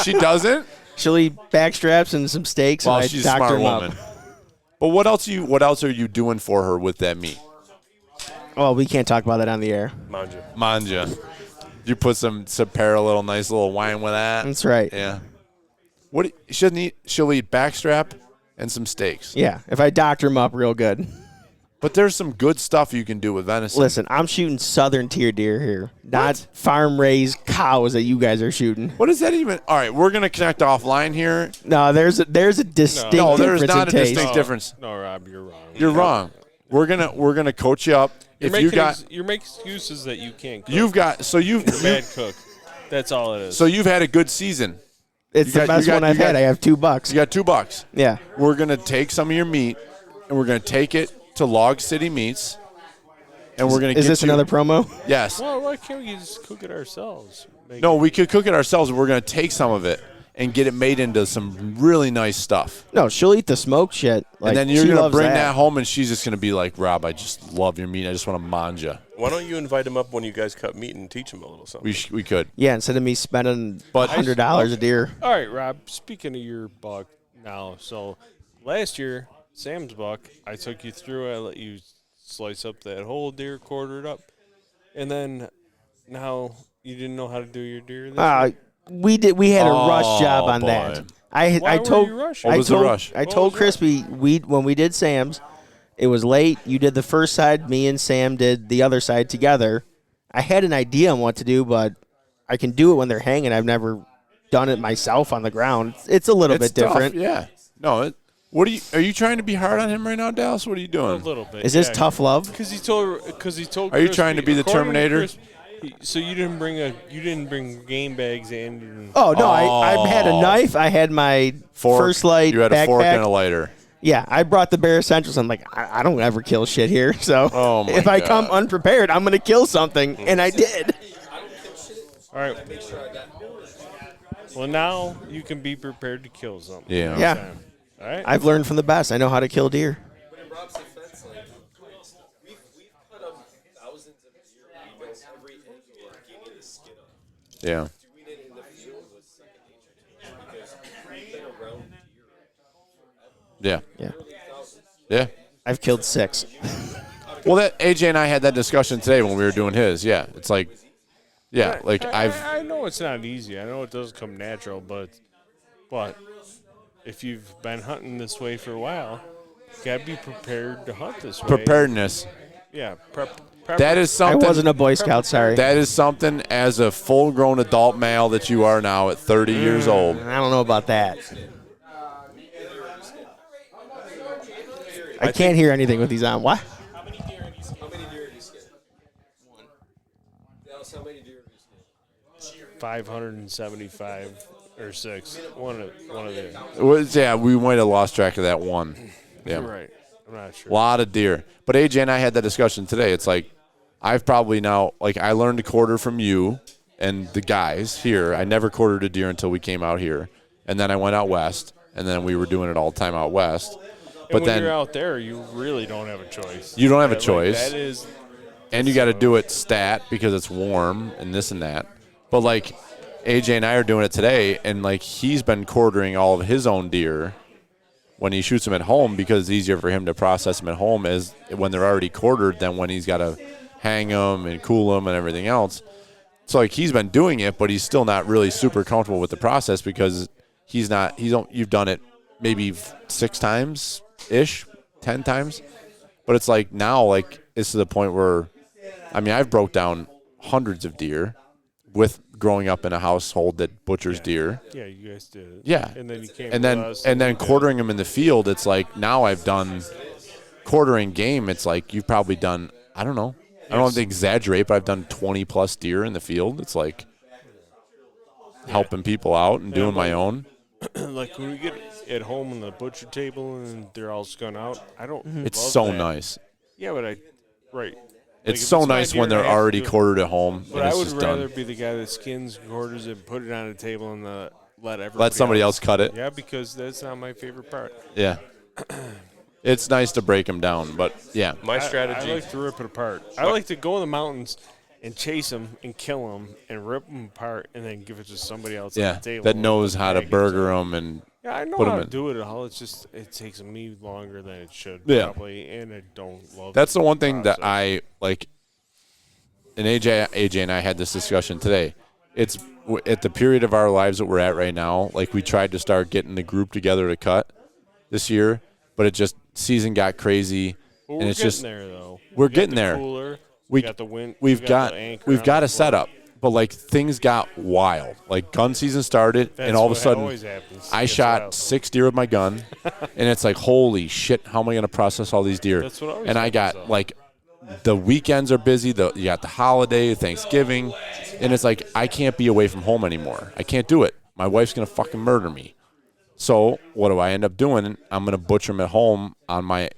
She doesn't? She'll eat backstraps and some steaks. Well, and I she's a doctor smart them up. woman. But what else are you doing for her with that meat? Oh, we can't talk about that on the air. Manja. You put pair a little nice little wine with that. That's right. Yeah. She'll eat backstrap and some steaks. Yeah, if I doctor them up real good. But there's some good stuff you can do with venison. Listen, I'm shooting southern tier deer here, not farm-raised cows that you guys are shooting. What is that even? All right, we're gonna connect offline here. No, there's a distinct No, there's difference not in a taste. distinct difference. No, Rob, you're wrong. You're wrong. We're gonna coach you up. You're making excuses that you can't cook. You're a bad cook. That's all it is. So you've had a good season. It's the best one I've had. I have $2. You got $2. Yeah. We're gonna take some of your meat, and we're gonna take it to Log City Meats, and we're gonna. Is this another promo? Yes. Well, why can't we just cook it ourselves? No, we could cook it ourselves. We're gonna take some of it and get it made into some really nice stuff. No, she'll eat the smoked shit. Like, and then you're she gonna loves bring that home, and she's just gonna be like, "Rob, I just love your meat. I just want to manja." Why don't you invite him up when you guys cut meat and teach him a little something? We could. Yeah, instead of me spending But- $100 a deer. All right, Rob. Speaking of your buck now, so last year, Sam's buck, I took you through. I let you slice up that whole deer, quarter it up, and then now you didn't know how to do your deer. This year? We had a rush job on boy. that. Why I were told you rushing? What was the rush? I told Crispy when we did Sam's, it was late. You did the first side. Me and Sam did the other side together. I had an idea on what to do, but I can do it when they're hanging. I've never done it myself on the ground. It's a little bit tough, different. Yeah. No, What are you trying to be hard on him right now, Dallas? What are you A doing? little bit. Is this tough love? Because he told. Are you trying to be the Terminator? So you didn't bring game bags and. Oh no, I had a knife. I had my First Light You had backpack. a fork and a lighter. Yeah, I brought the bare essentials. I'm like, I don't ever kill shit here. So Oh, my if I God. come unprepared, I'm gonna kill something, and I did. All right. Well, now you can be prepared to kill something. Yeah. Yeah. All right. I've learned from the best. I know how to kill deer. Yeah. Yeah. Yeah. Yeah. I've killed 6. Well, that AJ and I had that discussion today when we were doing his. Yeah. It's like, yeah, like I know it's not easy. I know it doesn't come natural, but if you've been hunting this way for a while, you gotta be prepared to hunt this way. preparedness. Yeah. That is I something. wasn't a Boy Scout, sorry. That is something as a full-grown adult male that you are now at 30 years old. I don't know about that. I can't hear anything with these on. What? How many deer have you skinned? One. Dallas, how many deer have you skinned? 575 or 6. One of the. Yeah, we might have lost track of that one. Yeah. Right. I'm not sure. A lot of deer. But AJ and I had that discussion today. It's like, I've probably now, like, I learned to quarter from you and the guys here. I never quartered a deer until we came out here. And then I went out west, and then we were doing it all the time out west. But when then you're out there, you really don't have a choice. You don't have a Like, choice. that is. And you got to do it stat because it's warm and this and that. But, like, AJ and I are doing it today, and, like, he's been quartering all of his own deer when he shoots them at home because it's easier for him to process them at home as when they're already quartered than when he's got to hang them and cool them and everything else. So, like, he's been doing it, but he's still not really super comfortable with the process because you've done it maybe 6 times-ish, 10 times. But it's like now, like, it's to the point where, I mean, I've broke down hundreds of deer with growing up in a household that butchers deer. Yeah, you guys did it. Yeah. And then you came and with then us and then we did it. quartering them in the field. It's like now I've done quartering game. It's like you've probably done, I don't know. I don't want to exaggerate, but I've done 20 plus deer in the field. It's like helping people out and doing my own. Like when we get at home on the butcher table and they're all skun out, I don't. It's love so that. nice. Yeah, but right. It's if so my nice deer when and they're I have to already do it- quartered at home But and I it's would just rather done. be the guy that skins, quarters it, put it on a table, and let everybody Let somebody else cut it. Yeah, because that's not my favorite part. Yeah. It's nice to break them down, but yeah. My strategy. I like to rip it apart. I like to go in the mountains and chase them and kill them and rip them apart and then give it to somebody else Yeah, on the table. that and knows put how to package burger in. them and Yeah, I know put how 'em to in. do it all. It's just it takes me longer than it should. Yeah. Probably, and I don't love. That's the one thing that process. I like. And AJ and I had this discussion today. It's at the period of our lives that we're at right now. Like we tried to start getting the group together to cut this year, but it just season got crazy, But and we're it's getting just there though. we're We got getting the there. Cooler, We got the wind. We've we got the anchor we've on got the a setup, but like things got wild. Like gun season started, That's and all of a what sudden, always happens. I Gets shot wild. 6 deer with my gun, and it's like holy shit! How am I going to process all these deer? That's what always and I got happens, though. like the weekends are busy. You got the holiday, Thanksgiving, and it's like I can't be away from home anymore. I can't do it. My wife's going to fucking murder me. So what do I end up doing? I'm going to butcher them at home on my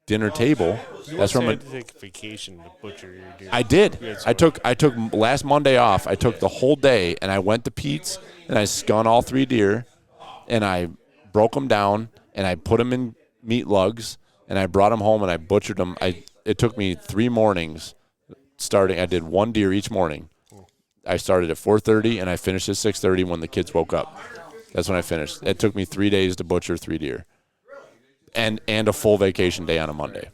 dinner table. You That's where I'm had gonna, to take a vacation to butcher your deer. I did. You had I some- took last Monday off. I took the whole day and I went to Pete's and I skun all 3 deer and I broke them down and I put them in meat lugs and I brought them home and I butchered them. It took me 3 mornings starting. I did 1 deer each morning. I started at 4:30 and I finished at 6:30 when the kids woke up. That's when I finished. It took me 3 days to butcher 3 deer. And a full vacation day on a Monday.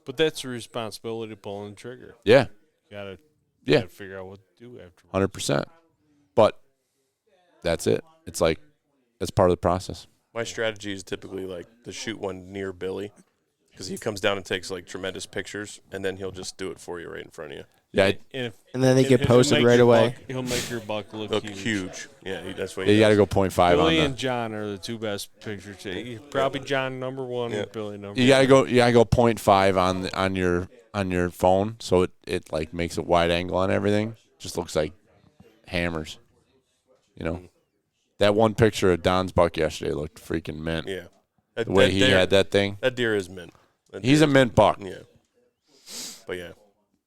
But that's the responsibility of pulling the trigger. Yeah. You Yeah. gotta figure out what to do afterwards. 100%. But that's it. It's like it's part of the process. My strategy is typically like to shoot one near Billy because he comes down and takes like tremendous pictures, and then he'll just do it for you right in front of you. Yeah, And then they get he'll posted make right your away. buck- he'll make your buck look, Look huge. huge. Yeah, that's what you got to does. go 0.5 on Billy the. and John are the two best pictures. Probably John number one, Yeah. Billy number. You got to go. You got to go 0.5 on your phone, so it like makes it wide angle on everything. Just looks like hammers. You know, that one picture of Don's buck yesterday looked freaking mint. Yeah. The way he had that thing. That deer is mint. He's a mint buck. Yeah. But yeah.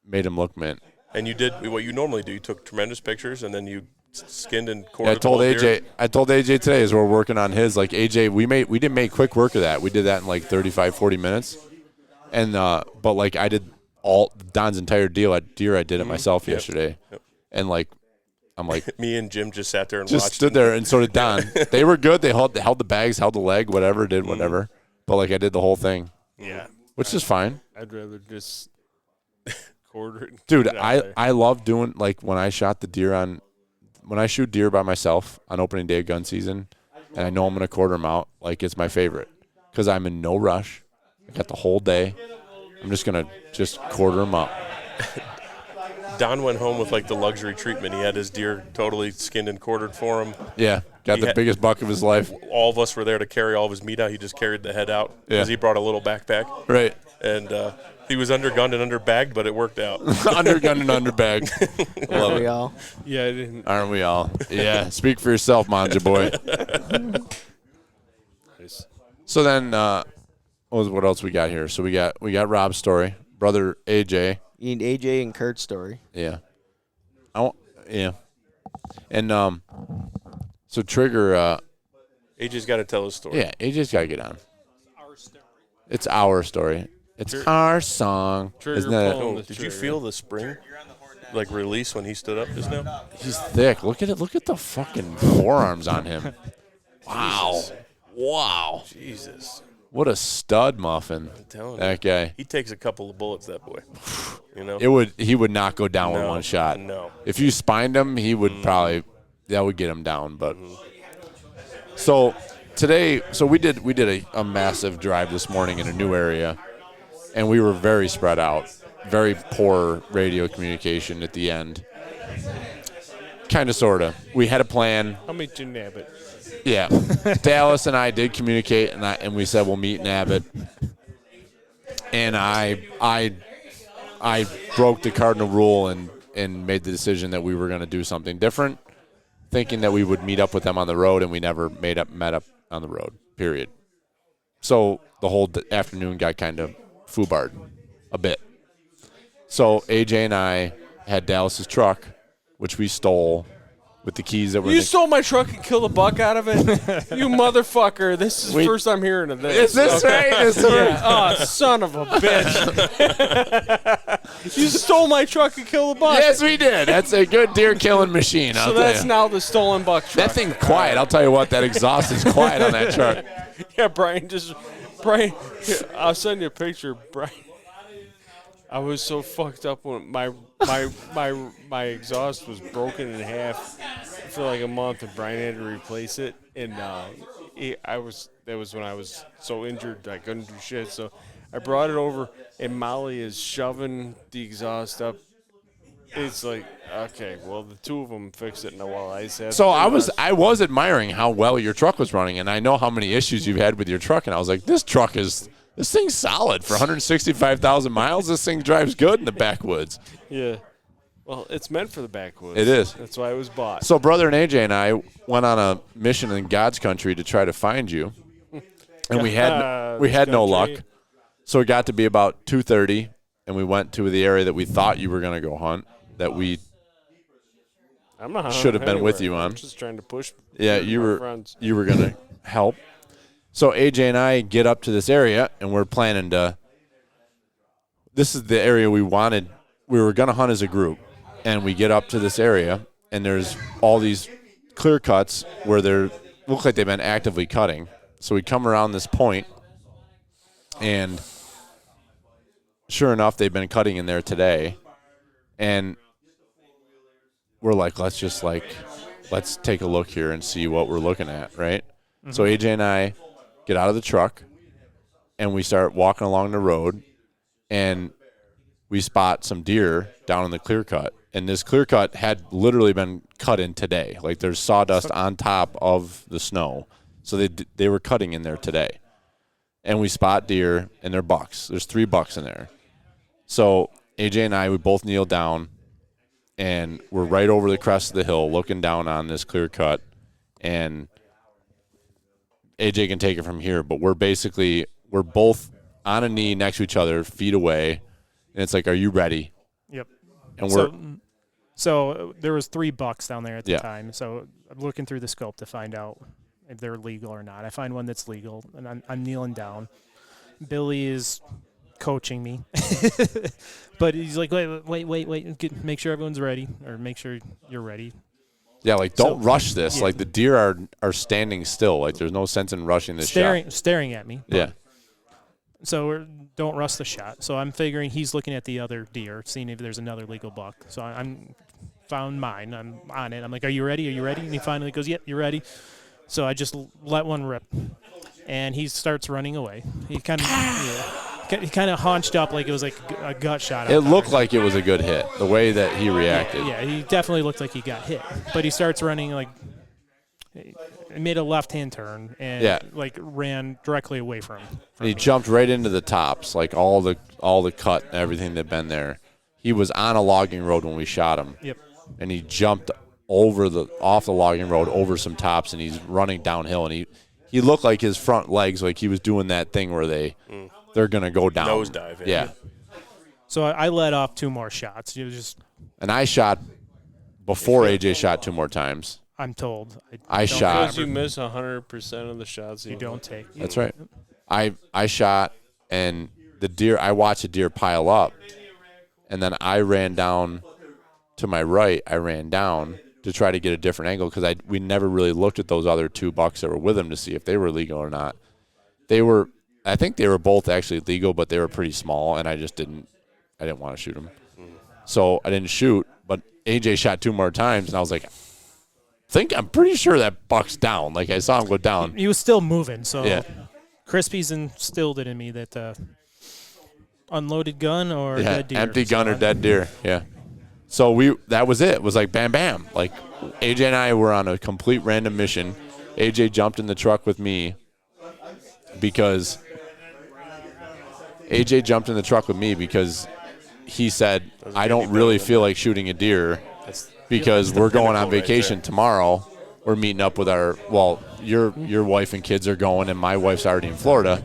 Made him look mint. And you did what you normally do. You took tremendous pictures, and then you skinned and Yeah, quartered I told the AJ. deer. I told AJ today as we're working on his. Like AJ, we didn't make quick work of that. We did that in like 35, 40 minutes. And but like I did all Don's entire deer. I did it myself yesterday. Yep. And like I'm like Me and Jim just sat there and just watched. stood there, and so did Don. They were good. They held the bags, held the leg, whatever, did whatever. But like I did the whole thing. Yeah. Which is fine. I'd rather just quarter it. and Dude, get it out there. I love doing like when I shot the deer when I shoot deer by myself on opening day of gun season, and I know I'm gonna quarter them out. Like it's my favorite because I'm in no rush. I got the whole day. I'm just gonna quarter them up. Don went home with like the luxury treatment. He had his deer totally skinned and quartered for him. Yeah, got He the had- biggest buck of his life. All of us were there to carry all of his meat out. He just carried the head out because Yeah. he brought a little backpack. Right, And he was undergunned and underbagged, but it worked out. undergun and underbag. Love We it. all. Yeah, I didn't. Aren't we all? Yeah. Speak for yourself, Manja boy. Nice. So then, what else we got here? So we got Rob's story, brother AJ. You need AJ and Kurt's story. Yeah. Yeah. And so Trigger, AJ's got to tell his story. yeah, AJ's got to get on. It's our story. It's our song. Trigger Isn't that pulling the Did you trigger. feel the spring like release when he stood up just now? He's thick. Look at it. Look at the fucking forearms on him. Wow. Wow. Jesus. What a stud muffin. I'm telling That you. guy. He takes a couple of bullets, that boy. You know? He would not go down with No, one shot. no. If you spined him, he would probably that would get him down. But so today, we did a massive drive this morning in a new area, and we were very spread out, very poor radio communication at the end. Kind of, sort of. We had a plan. I'll meet you in Abbott. Yeah, Dallas and I did communicate, and we said we'll meet in Abbott. And I broke the cardinal rule and made the decision that we were going to do something different, thinking that we would meet up with them on the road, and we never met up on the road. Period. So the whole afternoon got kind of foobarred a bit. So AJ and I had Dallas's truck, which we stole with the keys that were. You stole my truck and killed a buck out of it? You motherfucker. This is the first I'm hearing of this. Is this right? Is this Yeah. Oh, son of a bitch. You stole my truck and killed a buck. Yes, we did. That's a good deer killing machine. So I'll that's tell you. now the stolen buck truck. That thing's quiet. I'll tell you what. That exhaust is quiet on that truck. Yeah, Brian, here, I'll send you a picture, Brian. I was so fucked up when my exhaust was broken in half for like a month, and Brian had to replace it. And that was when I was so injured I couldn't do shit. So I brought it over, and Molly is shoving the exhaust up. It's like, okay, well, the two of them fixed it, and while I said. So I was admiring how well your truck was running, and I know how many issues you've had with your truck, and I was like, this thing's solid for 165,000 miles. This thing drives good in the backwoods. Yeah. Well, it's meant for the backwoods. It is. That's why it was bought. So brother and AJ and I went on a mission in God's country to try to find you, and we had no luck. So it got to be about 2:30, and we went to the area that we thought you were going to go hunt. That we I'm not should have been anywhere. with you on. I'm just trying to push. Yeah, my you were friends. going to help. So AJ and I get up to this area, and we're planning to. This is the area we wanted. We were going to hunt as a group, and we get up to this area, and there's all these clear cuts where they look like they've been actively cutting. So we come around this point, and sure enough, they've been cutting in there today, and we're like, let's take a look here and see what we're looking at, right? Mm-hmm. So AJ and I get out of the truck, and we start walking along the road, and we spot some deer down in the clear cut. And this clear cut had literally been cut in today. Like there's sawdust on top of the snow. So they were cutting in there today. And we spot deer, and they're bucks. There's 3 bucks in there. So AJ and I, we both kneel down, and we're right over the crest of the hill looking down on this clear cut. And AJ can take it from here, but we're both on a knee next to each other, feet away. And it's like, are you ready? Yep. And so there was 3 bucks down there at the Yeah. time. So I'm looking through the scope to find out if they're legal or not. I find one that's legal, and I'm kneeling down. Billy is coaching me, but he's like, wait, make sure everyone's ready, or make sure you're ready. Yeah, like don't rush this. Yeah. Like the deer are standing still. Like there's no sense in rushing this shot. Staring at me. Yeah. So don't rush the shot. So I'm figuring he's looking at the other deer, seeing if there's another legal buck. So I'm found mine. I'm on it. I'm like, are you ready? Are you ready? And he finally goes, yep, you're ready. So I just let one rip, and he starts running away. He kind of haunched up like it was like a gut shot. It looked like it was a good hit, the way that he reacted. Yeah, he definitely looked like he got hit. But he starts running like – made a left-hand turn and like ran directly away from him. And he jumped right into the tops, like all the cut and everything that'd been there. He was on a logging road when we shot him. Yep. And he jumped off the logging road over some tops, and he's running downhill, and he looked like his front legs, like he was doing that thing where they're gonna go down. Nosedive. Yeah. So I let off 2 more shots. It was just. And I shot before AJ shot 2 more times. I'm told. I shot. Because you miss 100% of the shots you don't take. That's right. I shot, and the deer. I watched a deer pile up, and then I ran down to my right. I ran down to try to get a different angle because we never really looked at those other 2 bucks that were with him to see if they were legal or not. I think they were both actually legal, but they were pretty small, and I didn't want to shoot them. So I didn't shoot, but AJ shot 2 more times, and I was like, I'm pretty sure that buck's down. Like I saw him go down. He was still moving, so yeah. Crispy's instilled it in me that unloaded gun or dead deer. Empty gun or dead deer, yeah. So that was it. It was like bam, bam. Like AJ and I were on a complete random mission. AJ jumped in the truck with me because he said, I don't really feel like shooting a deer because we're going on vacation tomorrow. We're meeting up with your wife and kids are going, and my wife's already in Florida.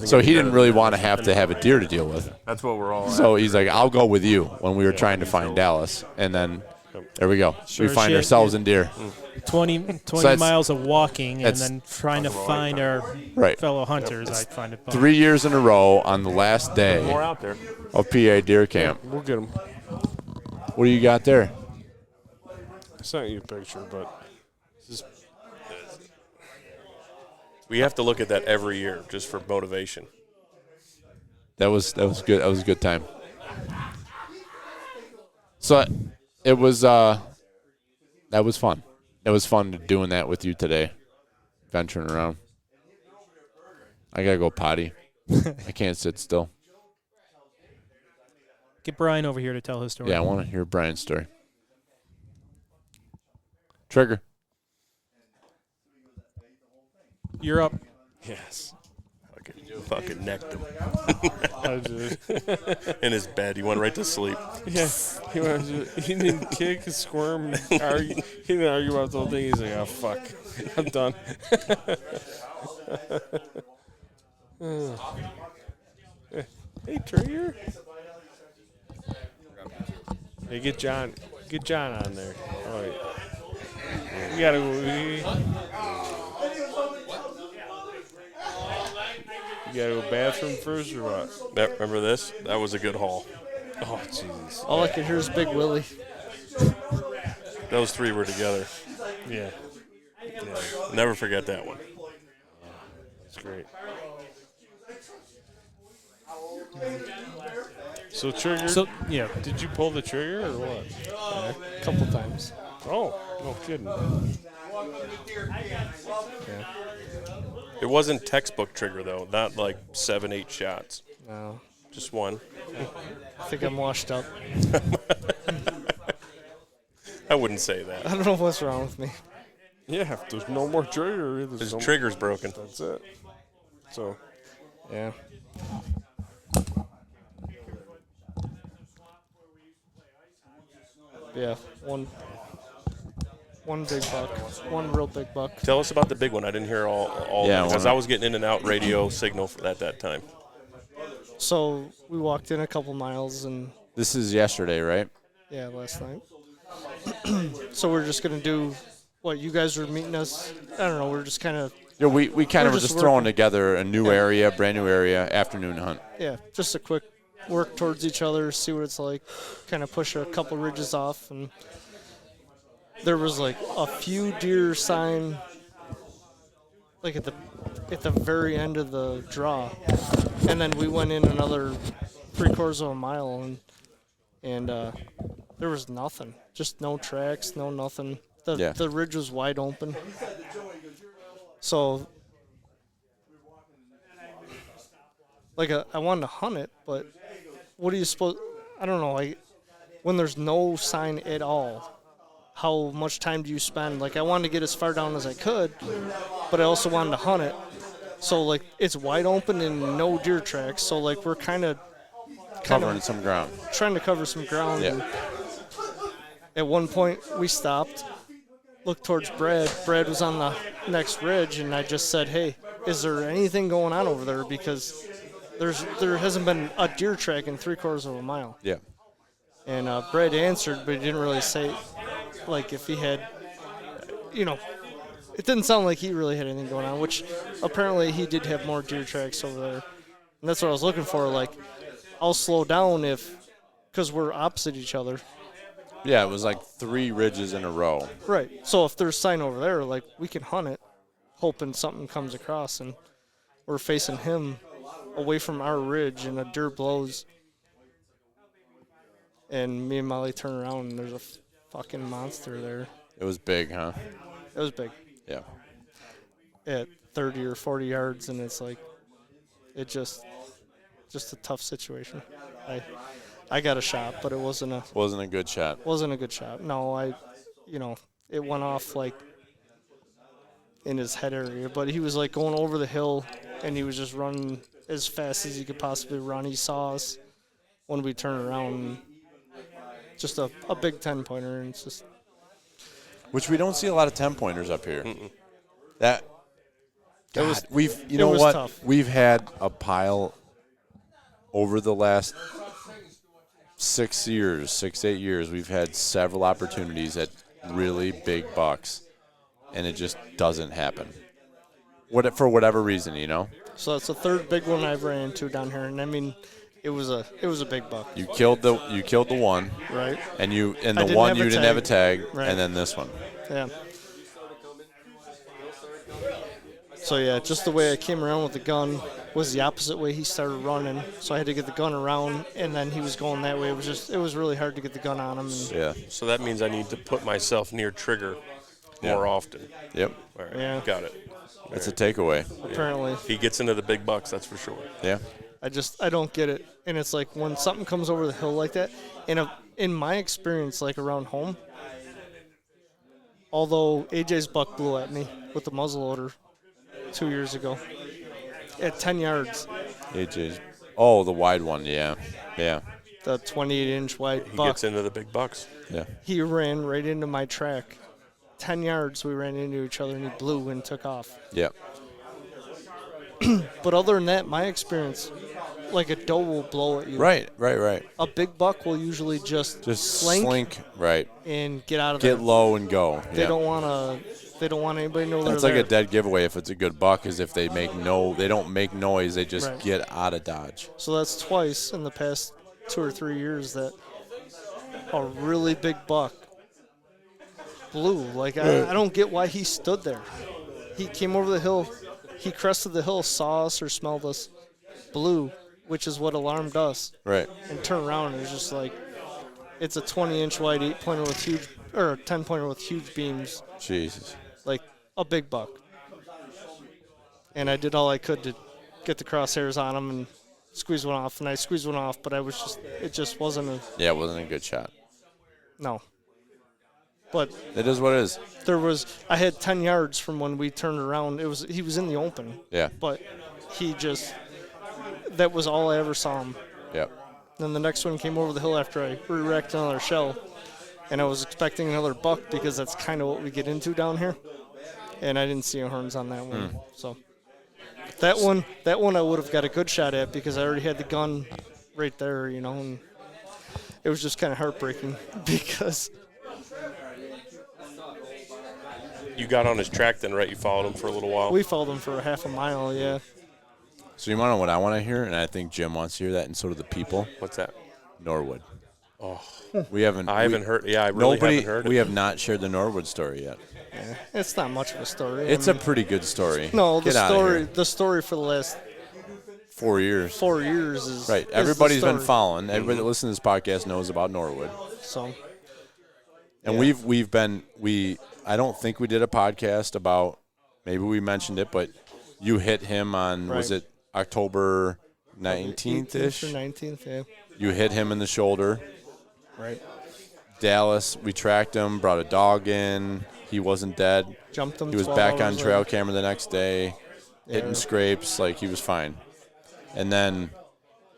So he didn't really want to have a deer to deal with. That's what we're all at. So he's like, I'll go with you when we were trying to find Dallas. And then there we go. We find ourselves in deer. 20 miles of walking and then trying to find our fellow hunters. I find it fun. 3 years in a row on the last day of PA deer camp. We'll get them. What do you got there? I sent you a picture, but we have to look at that every year just for motivation. That was good. That was a good time. So it was that was fun. It was fun doing that with you today, venturing around. I gotta go potty. I can't sit still. Get Brian over here to tell his story. Yeah, I want to hear Brian's story. Trigger. You're up. Yes. Fucking necked him. In his bed. He went right to sleep. Yeah. He didn't kick, squirm, argue. He didn't argue about the whole thing. He's like, oh, fuck. I'm done. Hey, Trigger. Hey, get John on there. All right. You gotta go bathroom first or what? Remember this? That was a good haul. Oh, Jesus. All I can hear is Big Willie. Those 3 were together. Yeah. Never forget that one. That's great. So trigger. So yeah. Did you pull the trigger or what? A couple times. Oh, no kidding. It wasn't textbook trigger though. Not like 7-8 shots. No. Just one. I think I'm washed up. I wouldn't say that. I don't know what's wrong with me. Yeah, if there's no more trigger, His trigger's broken. That's it. So, yeah. Yeah, one big buck, one real big buck. Tell us about the big one. I didn't hear all Yeah, because I was getting in and out radio signal for that time. So we walked in a couple miles and This is yesterday, right? yeah, last night. So we're just gonna do what you guys were meeting us. I don't know. We're just kind of Yeah, we kind of were just throwing working. together a new area, brand new area, afternoon hunt. Yeah, just a quick work towards each other, see what it's like, kind of push a couple ridges off, and there was like a few deer sign like at the very end of the draw, and then we went in another 3/4 of a mile, and there was nothing, just no tracks, no nothing. The ridge was wide open, so like I wanted to hunt it, but what do you suppose? I don't know. Like when there's no sign at all, how much time do you spend? Like I wanted to get as far down as I could, but I also wanted to hunt it. So like it's wide open and no deer tracks. So like we're kind of Covering some ground. Trying to cover some ground. Yeah. And at one point we stopped, looked towards Brad. Brad was on the next ridge, and I just said, "Hey, is there anything going on over there? Because there hasn't been a deer track in 3/4 of a mile." Yeah. And Brad answered, but he didn't really say, like, if he had, it didn't sound like he really had anything going on, which apparently he did have more deer tracks over there. And that's what I was looking for. Like, I'll slow down because we're opposite each other. Yeah, it was like 3 ridges in a row. Right. So if there's sign over there, like, we can hunt it, hoping something comes across, and we're facing him away from our ridge, and a deer blows. And me and Molly turn around, and there's a fucking monster there. It was big, huh? It was big. Yeah. At 30 or 40 yards, and it's like, it just a tough situation. I got a shot, but it wasn't a good shot. Wasn't a good shot. No, it went off like in his head area, but he was like going over the hill, and he was just running as fast as he could possibly run. He saw us when we turned around. Just a big 10-pointer, and it's just. Which we don't see a lot of 10-pointers up here. Mm-mm. That. God, it was tough. We've had a pile over the last 6 years, 8 years. We've had several opportunities at really big bucks, and it just doesn't happen. For whatever reason, So that's the third big one I've ran into down here, and I mean, it was a big buck. You killed the one, right? And the one you didn't have a tag, right. And then this one. Yeah. So yeah, just the way I came around with the gun was the opposite way he started running. So I had to get the gun around, and then he was going that way. It was really hard to get the gun on him. And yeah. So that means I need to put myself near trigger more often. Yep. All right. Yeah. Got it. That's a takeaway. Apparently. If he gets into the big bucks, that's for sure. Yeah. I don't get it. And it's like when something comes over the hill like that, and in my experience, like around home, although AJ's buck blew at me with the muzzleloader 2 years ago at 10 yards. AJ's. Oh, the wide one, yeah. Yeah. The 28-inch wide buck. He gets into the big bucks. Yeah. He ran right into my track. 10 yards, we ran into each other, and he blew and took off. Yeah. But other than that, my experience, like a doe will blow at you. Right. A big buck will usually just slink right, and get out of there. Get low and go. They don't want anybody to know they're That's like there. a dead giveaway if it's a good buck, is if they don't make noise, they just Right. get out of dodge. So that's twice in the past 2 or 3 years that a really big buck blew. Like I don't get why he stood there. He came over the hill, he crested the hill, saw us or smelled us, blew, which is what alarmed us. Right. And turned around, and it was just like, it's a 20-inch wide 8-pointer with huge, or a 10-pointer with huge beams. Jesus. Like a big buck. And I did all I could to get the crosshairs on him, and squeeze one off, and I squeezed one off, but it just wasn't a Yeah, it wasn't a good shot. no. But it is what it is. I had 10 yards from when we turned around. He was in the open. Yeah. But that was all I ever saw him. Yep. Then the next one came over the hill after I re-racked another shell, and I was expecting another buck because that's kind of what we get into down here, and I didn't see a horns on that one. So that one I would have got a good shot at because I already had the gun right there, and it was just kind of heartbreaking because You got on his track then, right? You followed him for a little while? we followed him for a half a mile, yeah. So you want to know what I want to hear, and I think Jim wants to hear that, and so do the people. What's that? Norwood. Oh, we haven't. I haven't heard. Yeah, I really haven't heard it. We have not shared the Norwood story yet. Yeah, it's not much of a story. It's a pretty good story. No, Get outta here. the story for the last 4 years. 4 years is Right. is the Everybody's been story. following. Everybody that listens to this podcast knows about Norwood. So. And I don't think we did a podcast about, maybe we mentioned it, but you hit him on, was it October 19th-ish? 19th, yeah. You hit him in the shoulder. Right. Dallas, we tracked him, brought a dog in. He wasn't dead. Jumped him He was 12 back on hours trail later. camera the next day, hitting scrapes, like he was fine. And then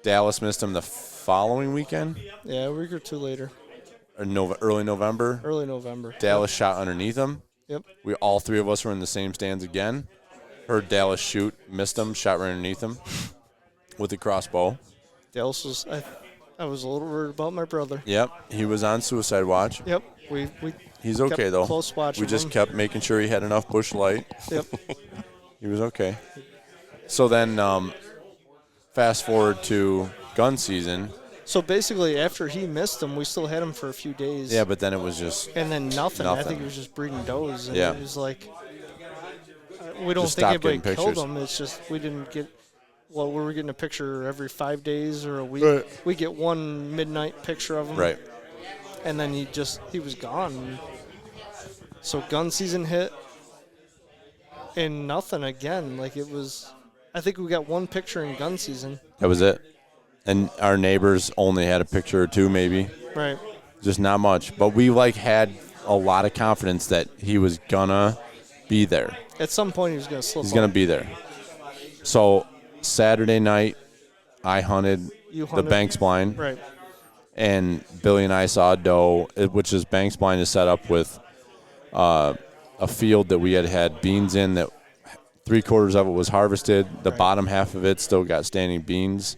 Dallas missed him the following weekend, Yeah, a week or two later. or early November. Early November. Dallas shot underneath him. Yep. All three of us were in the same stands again. Heard Dallas shoot, missed him, shot right underneath him with a crossbow. Dallas was, I was a little worried about my brother. Yep, he was on suicide watch. Yep. We He's kept okay though. close watch We of just him. kept making sure he had enough bush light. Yep. He was okay. So then, fast forward to gun season. So basically, after he missed him, we still had him for a few days. Yeah, but then it was just And then nothing. I nothing. think he was just breeding does. And Yeah. it was like, we don't Just think stopped anybody getting killed pictures. him. It's just we didn't get. Well, we were getting a picture every 5 days or a week. Right. We get one midnight picture of him. Right. And then he was gone. So gun season hit, and nothing again. Like it was, I think we got one picture in gun season. That was it. And our neighbors only had a picture or two, maybe. Right. Just not much. But we had a lot of confidence that he was gonna be there. At some point, he was going to slip. He's gonna up. be there. So Saturday night, I hunted You the hunted? Banks blind. Right. And Billy and I saw a doe, which is Banks blind is set up with a field that we had beans in that 3/4 of it was harvested. The bottom half of it still got standing beans.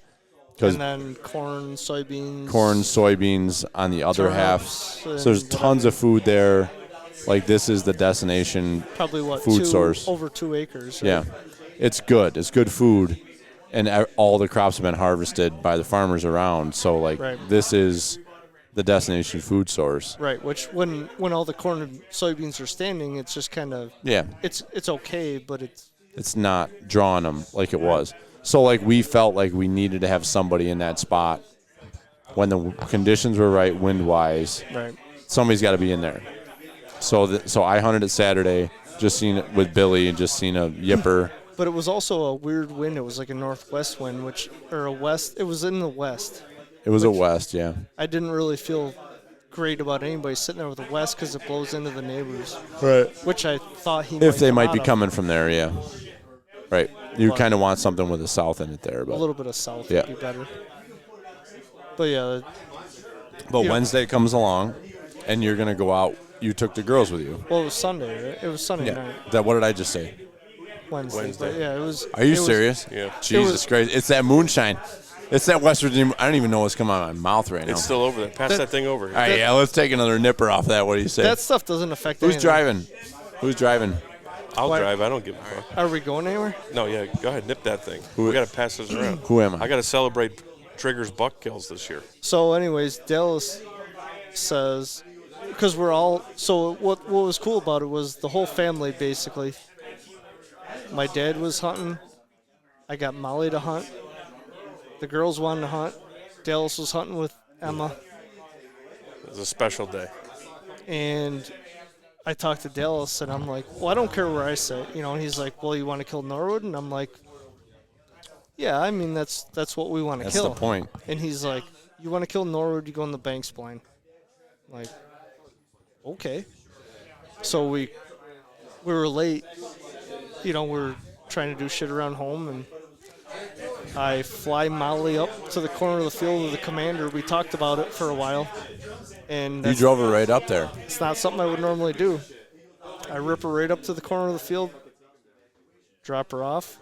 And then corn, soybeans. Corn, soybeans on the other half. turnips, So there's and tons of food there. Like this is the destination Probably what food source. over 2 acres. Right? Yeah, it's good. It's good food, and all the crops have been harvested by the farmers around. So like Right. this is the destination food source. Right. Which when all the corn and soybeans are standing, it's just kind of It's okay, but It's not drawing them like it was. So like we felt like we needed to have somebody in that spot when the conditions were right, wind wise. Right. Somebody's got to be in there. So I hunted it Saturday, just seen it with Billy and just seen a yipper. But it was also a weird wind. It was like a northwest wind, or a west. It was in the west. It was a west, yeah. I didn't really feel great about anybody sitting there with the west because it blows into the neighbors. Right. Which I thought he If they come might out be of. coming from there, yeah. Right. You But- kind of want something with the south in it there, A but little bit of south yeah. would be better. But yeah. But you know, Wednesday comes along, and you're gonna go out. You took the girls with you. Well, it was Sunday. Right? It was Sunday night. What did I just say? Wednesday. But yeah, it was. Are you it was- serious? Yeah. Jesus Christ! It's that moonshine. It's that West Virginia. I don't even know what's coming out of my mouth right now. It's still over there. Pass that thing over. All right, yeah. Let's take another nipper off that. What do you say? That stuff doesn't affect Who's anything. driving? Who's driving? I'll What? drive. I don't give a fuck. Are we going anywhere? No, yeah. Go ahead. Nip that thing. We got to pass this around. Who am I? I got to celebrate Trigger's buck kills this year. So, anyways, Dallas says, because we're all. So, what was cool about it was the whole family basically. My dad was hunting. I got Molly to hunt. The girls wanted to hunt. Dallas was hunting with Emma. It was a special day. And I talked to Dallas, and I'm like, well, I don't care where I sit. And he's like, well, you want to kill Norwood? And I'm like, Yeah, I mean that's what we want to That's kill. the point. And he's like, you want to kill Norwood, you go in the bank spline. Like, okay. So we were late. You know, we're trying to do shit around home, and I fly Molly up to the corner of the field with the commander. We talked about it for a while, and You drove her right up there. it's not something I would normally do. I rip her right up to the corner of the field, drop her off,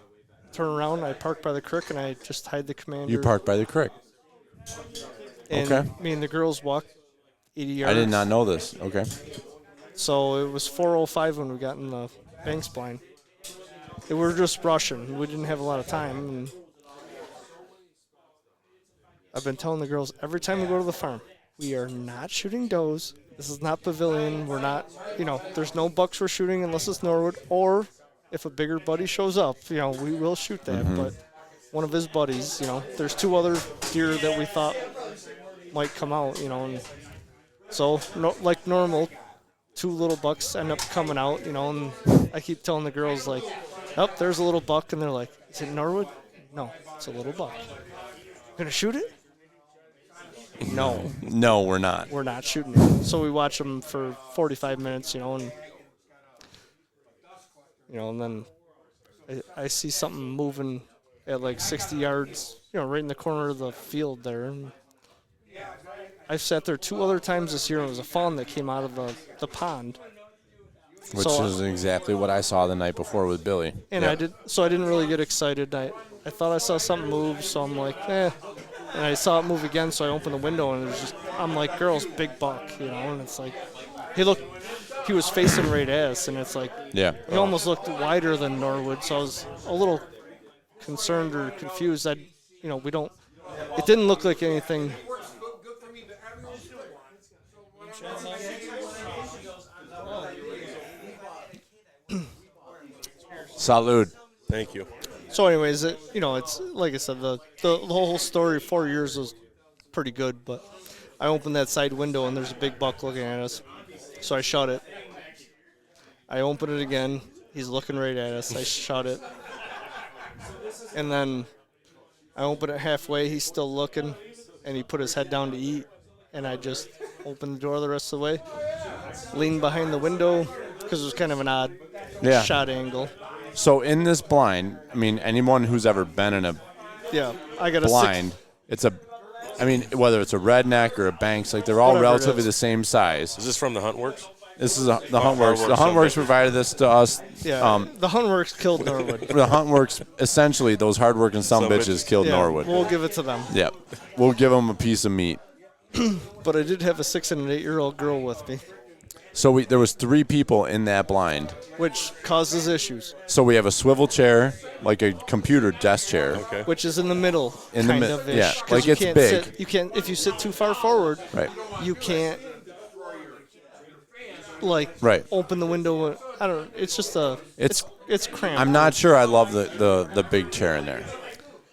turn around, I park by the creek, and I just hide the commander. You parked by the creek. And Okay. me and the girls walked 80 yards. I did not know this. Okay. So it was 4:05 when we got in the bank spline. We were just rushing. We didn't have a lot of time. And I've been telling the girls every time we go to the farm, we are not shooting does. This is not pavilion. We're not, there's no bucks we're shooting unless it's Norwood. Or if a bigger buddy shows up, we will shoot that. Mhm. But one of his buddies, there's 2 other deer that we thought might come out, and so like normal, 2 little bucks end up coming out, and I keep telling the girls like, oh, there's a little buck, and they're like, is it Norwood? No, it's a little buck. Gonna shoot it? No. No, we're not. We're not shooting it. So we watch them for 45 minutes, and then I see something moving at like 60 yards, right in the corner of the field there. And I've sat there 2 other times this year, and it was a fawn that came out of the pond. Which is exactly what I saw the night before with Billy. And Yep. I didn't really get excited. I thought I saw something move, so I'm like, eh. And I saw it move again, so I opened the window, and it was just, I'm like, girls, big buck, and it's like, he was facing right at us, and it's like, Yeah. he almost looked wider than Norwood, so I was a little concerned or confused. It didn't look like anything. Salud. Thank you. So, anyways, it's like I said, the whole story 4 years was pretty good, but I opened that side window and there's a big buck looking at us, so I shut it. I open it again. He's looking right at us. I shut it, and then I open it halfway. He's still looking, and he put his head down to eat, and I just opened the door the rest of the way, leaned behind the window because it was kind of an odd shot angle. So in this blind, I mean, anyone who's ever been in a I got blind, whether it's a redneck or a Banks, like they're all Whatever it relatively is. the same size. Is this from the Huntworks? This is the Huntworks. The Huntworks provided this to us. Yeah, the Huntworks killed Norwood. The Huntworks, essentially, those hardworking bitches killed Norwood. We'll give it to them. Yep. We'll give them a piece of meat. But I did have a 6 and an 8-year-old girl with me, So there was 3 people in that blind. which causes issues. So we have a swivel chair, like a computer desk chair. Okay. Which is in the middle, In the kind mid- of ish. yeah, 'cause like you it's can't big. Sit, you can't if you sit too far forward. Right. You can't open the window. I don't. It's just it's cramped. I'm not sure I love the big chair in there.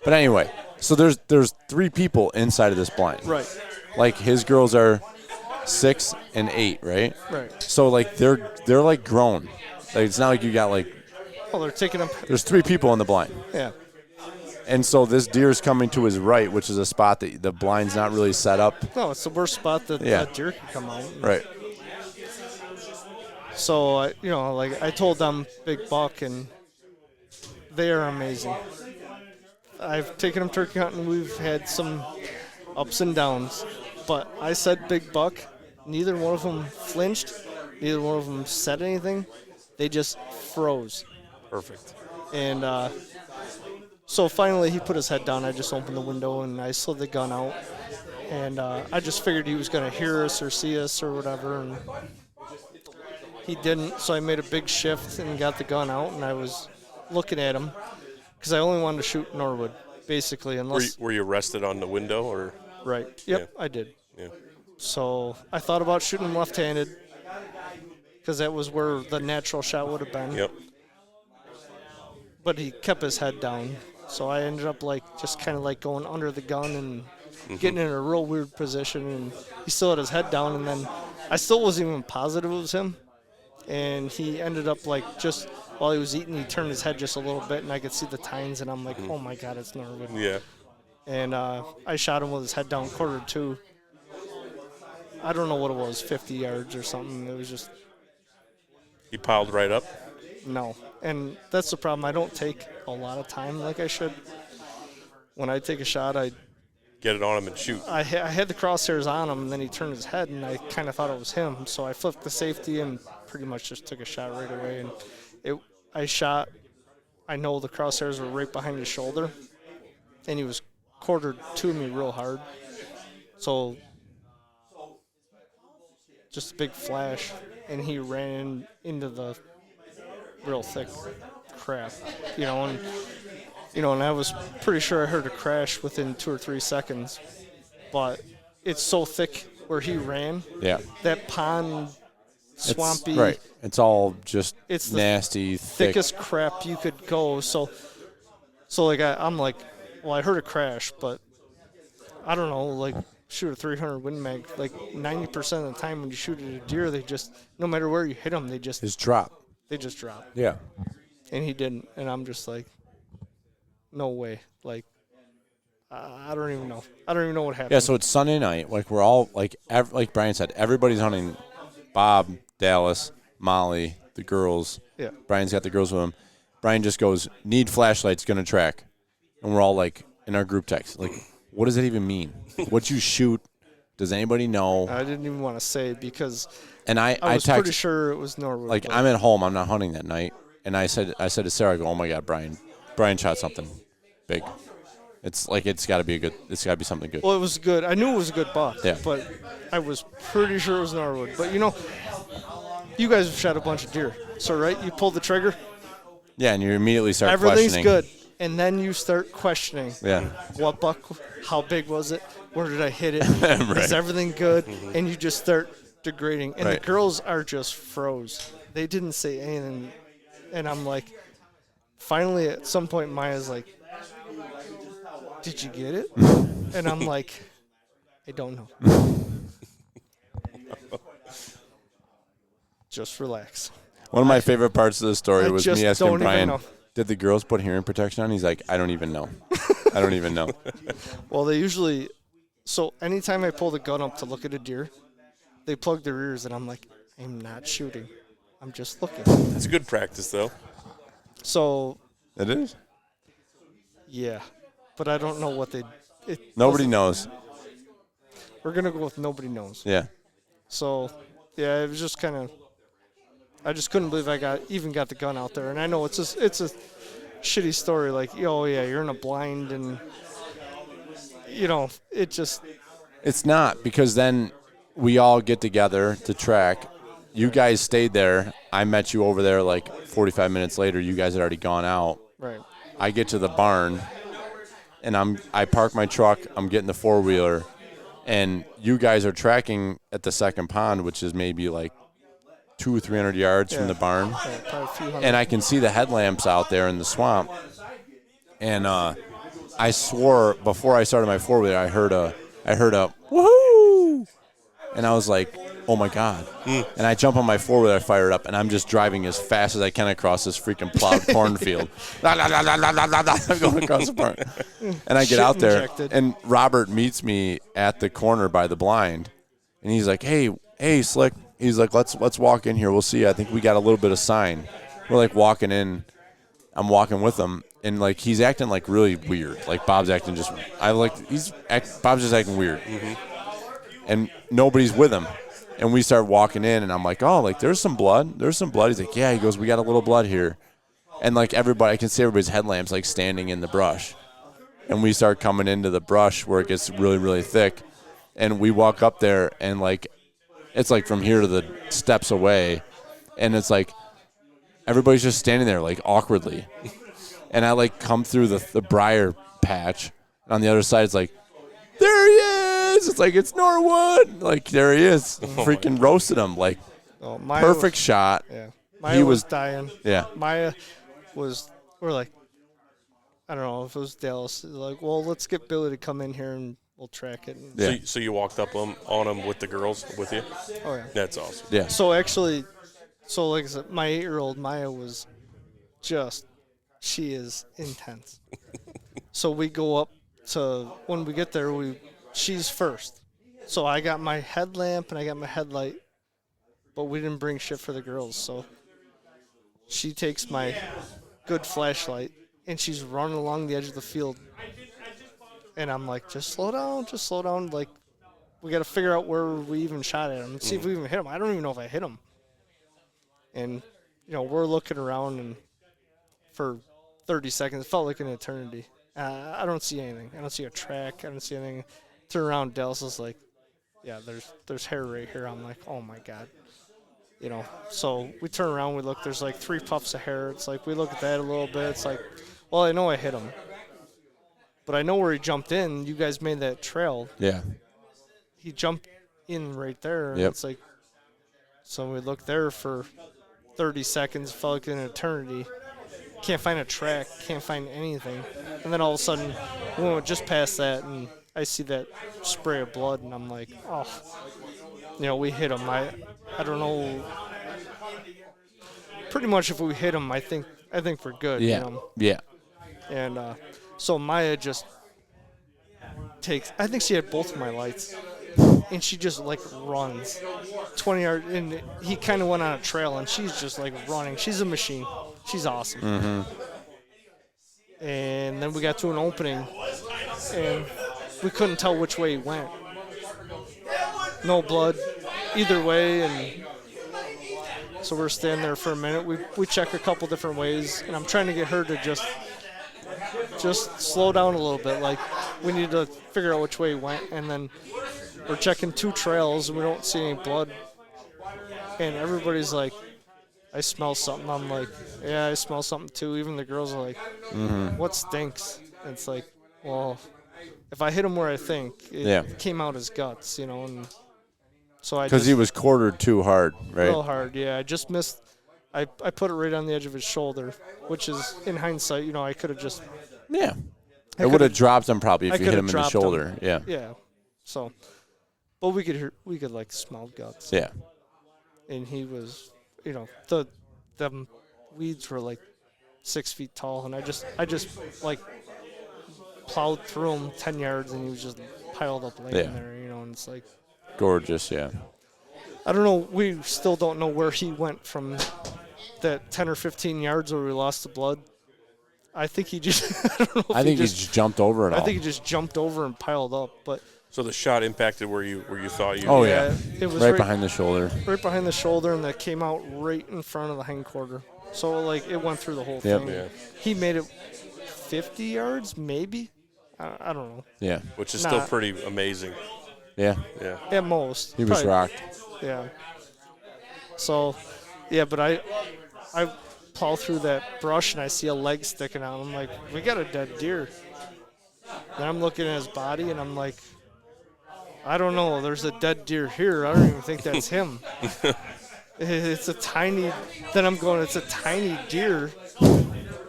But anyway, so there's 3 people inside of this blind. Right. Like his girls are 6 and 8, right? Right. So like they're like grown. Like it's not like you got like They're taking them. there's 3 people in the blind. Yeah. And so this deer's coming to his right, which is a spot that the blind's not really set up. No, it's the worst spot that that deer can come out. Right. So I told them big buck, and they are amazing. I've taken them turkey hunting. We've had some ups and downs, but I said big buck. Neither one of them flinched. Neither one of them said anything. They just froze. Perfect. And so finally he put his head down. I just opened the window and I slid the gun out. And I just figured he was going to hear us or see us or whatever. And he didn't, so I made a big shift and got the gun out. And I was looking at him because I only wanted to shoot Norwood, basically. Unless Were you rested on the window or? Right. Yep, Yeah. I did. Yeah. So I thought about shooting him left-handed because that was where the natural shot would have been. Yep. But he kept his head down, so I ended up just kind of going under the gun and getting in a real weird position. And he still had his head down, and then I still wasn't even positive it was him. And he ended up just while he was eating, he turned his head just a little bit, and I could see the tines, and I'm like, oh my God, it's Norwood. Yeah. And I shot him with his head down quarter two. I don't know what it was, 50 yards or something. It was just He piled right up. no. And that's the problem. I don't take a lot of time like I should. When I take a shot, I Get it on him and shoot. I had the crosshairs on him, and then he turned his head, and I kind of thought it was him. So I flipped the safety and pretty much just took a shot right away. And I shot. I know the crosshairs were right behind his shoulder, and he was quartered to me real hard. So just a big flash, and he ran into the real thick crap, and I was pretty sure I heard a crash within 2 or 3 seconds, but it's so thick where he ran. Yeah. That pond, swampy. Right. It's all just It's the nasty, thick. thickest crap you could go. So like I'm like, well, I heard a crash, but I don't know, like shoot a 300 Win Mag. Like 90% of the time when you shoot at a deer, they just, no matter where you hit them, they just drop. They just drop. Yeah. And he didn't, and I'm just like, no way. Like, I don't even know. I don't even know what happened. Yeah, so it's Sunday night. Like, we're all, like Brian said, everybody's hunting. Bob, Dallas, Molly, the girls. Yeah. Brian's got the girls with him. Brian just goes, need flashlights, going to track. And we're all, like, in our group text, like, what does that even mean? What you shoot? Does anybody know? I didn't even want to say because I was pretty sure it was Norwood. Like, I'm at home. I'm not hunting that night. And I said to Sarah, I go, oh, my God, Brian shot something big. It's like it's got to be something good. Well, it was good. I knew it was a good buck, yeah. But I was pretty sure it was Norwood. But, you guys have shot a bunch of deer. So, right, you pulled the trigger. Yeah, and you immediately start Everything's questioning. good. And then you start questioning. Yeah. What buck? How big was it? Where did I hit it? Right. Is everything good? And you just start degrading. And right. the girls are just froze. They didn't say anything. And I'm like, finally at some point Maya's like, did you get it? And I'm like, I don't know. Just relax. One of my favorite parts of the story was me asking Brian, know. did the girls put hearing protection on? He's like, I don't even know. I don't even know. Well, they usually, so anytime I pull the gun up to look at a deer, they plug their ears, and I'm like, I'm not shooting. I'm just looking. That's good practice, though. So. It is? Yeah. But I don't know what they. Nobody knows. We're going to go with nobody knows. Yeah. So, yeah, it was just kind of. I just couldn't believe I even got the gun out there. And I know it's a shitty story. Like, oh, yeah, you're in a blind and, it just. It's not, because then we all get together to track. You guys stayed there. I met you over there like 45 minutes later. You guys had already gone out. Right. I get to the barn, and I park my truck. I'm getting the four-wheeler, and you guys are tracking at the second pond, which is maybe like 200 or 300 yards from the barn. Yeah, probably a few hundred. And I can see the headlamps out there in the swamp. And I swore before I started my four-wheeler, I heard a woohoo, and I was like, oh my God. And I jump on my four-wheeler, I fire it up, and I'm just driving as fast as I can across this freaking plowed cornfield. I'm going across the barn. And I get out there, and Robert meets me at the corner by the blind. And he's like, hey, Slick. He's like, let's walk in here. We'll see. I think we got a little bit of sign. We're like walking in. I'm walking with him, and like he's acting like really weird. Like Bob's acting just. Bob's just acting weird. And nobody's with him. And we start walking in, and I'm like, oh, like there's some blood. There's some blood. He's like, yeah. He goes, we got a little blood here. And like everybody, I can see everybody's headlamps like standing in the brush. And we start coming into the brush where it gets really, really thick. And we walk up there, and like. It's like from here to the steps away, and it's like everybody's just standing there like awkwardly. And I like come through the briar patch, and on the other side it's like, there he is! It's like, it's Norwood! Like, there he is. Freaking roasted him. Like, perfect shot. Yeah. Maya was dying. Yeah. Maya was, we're like, I don't know if it was Dallas. Like, well, let's get Billy to come in here and we'll track it. Yeah. So you walked up on them with the girls with you? Oh, yeah. That's awesome. Yeah. So actually, like I said, my 8-year-old Maya was she is intense. So we go up to, when we get there, she's first. So I got my headlamp and I got my headlight, but we didn't bring shit for the girls. So she takes my good flashlight and she's running along the edge of the field. And I'm like, just slow down. Like, we got to figure out where we even shot at him and see if we even hit him. I don't even know if I hit him. And, we're looking around, and for 30 seconds, it felt like an eternity. I don't see anything. I don't see a track. I don't see anything. Turn around, Dallas is like, yeah, there's hair right here. I'm like, oh, my God. So we turn around, we look, there's like 3 puffs of hair. It's like, we look at that a little bit. It's like, well, I know I hit him. But I know where he jumped in. You guys made that trail. Yeah. He jumped in right there. And Yep. it's like, so we looked there for 30 seconds, felt like an eternity. Can't find a track, can't find anything. And then all of a sudden, we went just past that, and I see that spray of blood, and I'm like, oh, we hit him. I don't know. Pretty much if we hit him, I think we're good. Yeah. Yeah. And so Maya just takes, I think she had both of my lights, and she just like runs 20 yards, and he kind of went on a trail, and she's just like running. She's a machine. She's awesome. Mm-hmm. And then we got to an opening, and we couldn't tell which way he went. No blood either way, and so we're standing there for a minute. We check a couple different ways, and I'm trying to get her to just slow down a little bit. Like, we need to figure out which way he went, and then we're checking 2 trails, and we don't see any blood. And everybody's like, I smell something. I'm like, yeah, I smell something too. Even the girls are like, what stinks? And it's like, well, if I hit him where I think, it came out as guts, and so because he was quartered too hard, right? Real hard, yeah. I just missed. I put it right on the edge of his shoulder, which is, in hindsight, I could have just. Yeah. It would have dropped him probably if you hit him in the shoulder. Him. Yeah. Yeah. So, but we could like smell guts. Yeah. And he was, the weeds were like 6 feet tall, and I just like plowed through him 10 yards, and he was just piled up laying there, and it's like. Gorgeous, yeah. I don't know. We still don't know where he went from that 10 or 15 yards where we lost the blood. I think he just. I think he just jumped over it all. I think he just jumped over and piled up. But so the shot impacted where you thought you. Oh yeah, it was right behind the shoulder. Right behind the shoulder, and that came out right in front of the hindquarter. So like it went through the whole thing. Yeah. He made it 50 yards, maybe. I don't know. Yeah, which is still pretty amazing. Yeah. Yeah. At most. He was rocked. Yeah. So, yeah, but I plow through that brush, and I see a leg sticking out. I'm like, we got a dead deer. Then I'm looking at his body, and I'm like, I don't know. There's a dead deer here. I don't even think that's him. It's a tiny. Then I'm going, it's a tiny deer.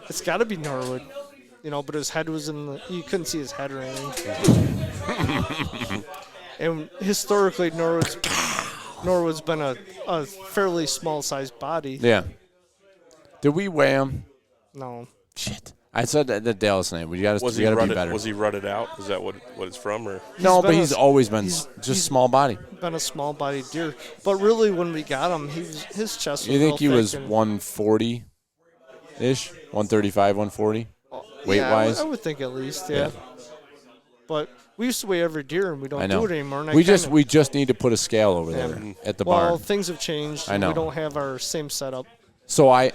It's got to be Norwood. But his head was you couldn't see his head or anything. And historically, Norwood's been a fairly small-sized body. Yeah. Did we weigh him? No. Shit. I said that the Dallas name. We got to be better. Was he rutted out? Is that what it's from? Or no, but he's always been just small body. Been a small-bodied deer. But really, when we got him, his chest was You think he was 140-ish? 135, 140? Weight-wise? I would think at least, yeah. But we used to weigh every deer, and we don't do it anymore. And we just need to put a scale over there at the barn. Well, things have changed. I know. We don't have our same setup. So I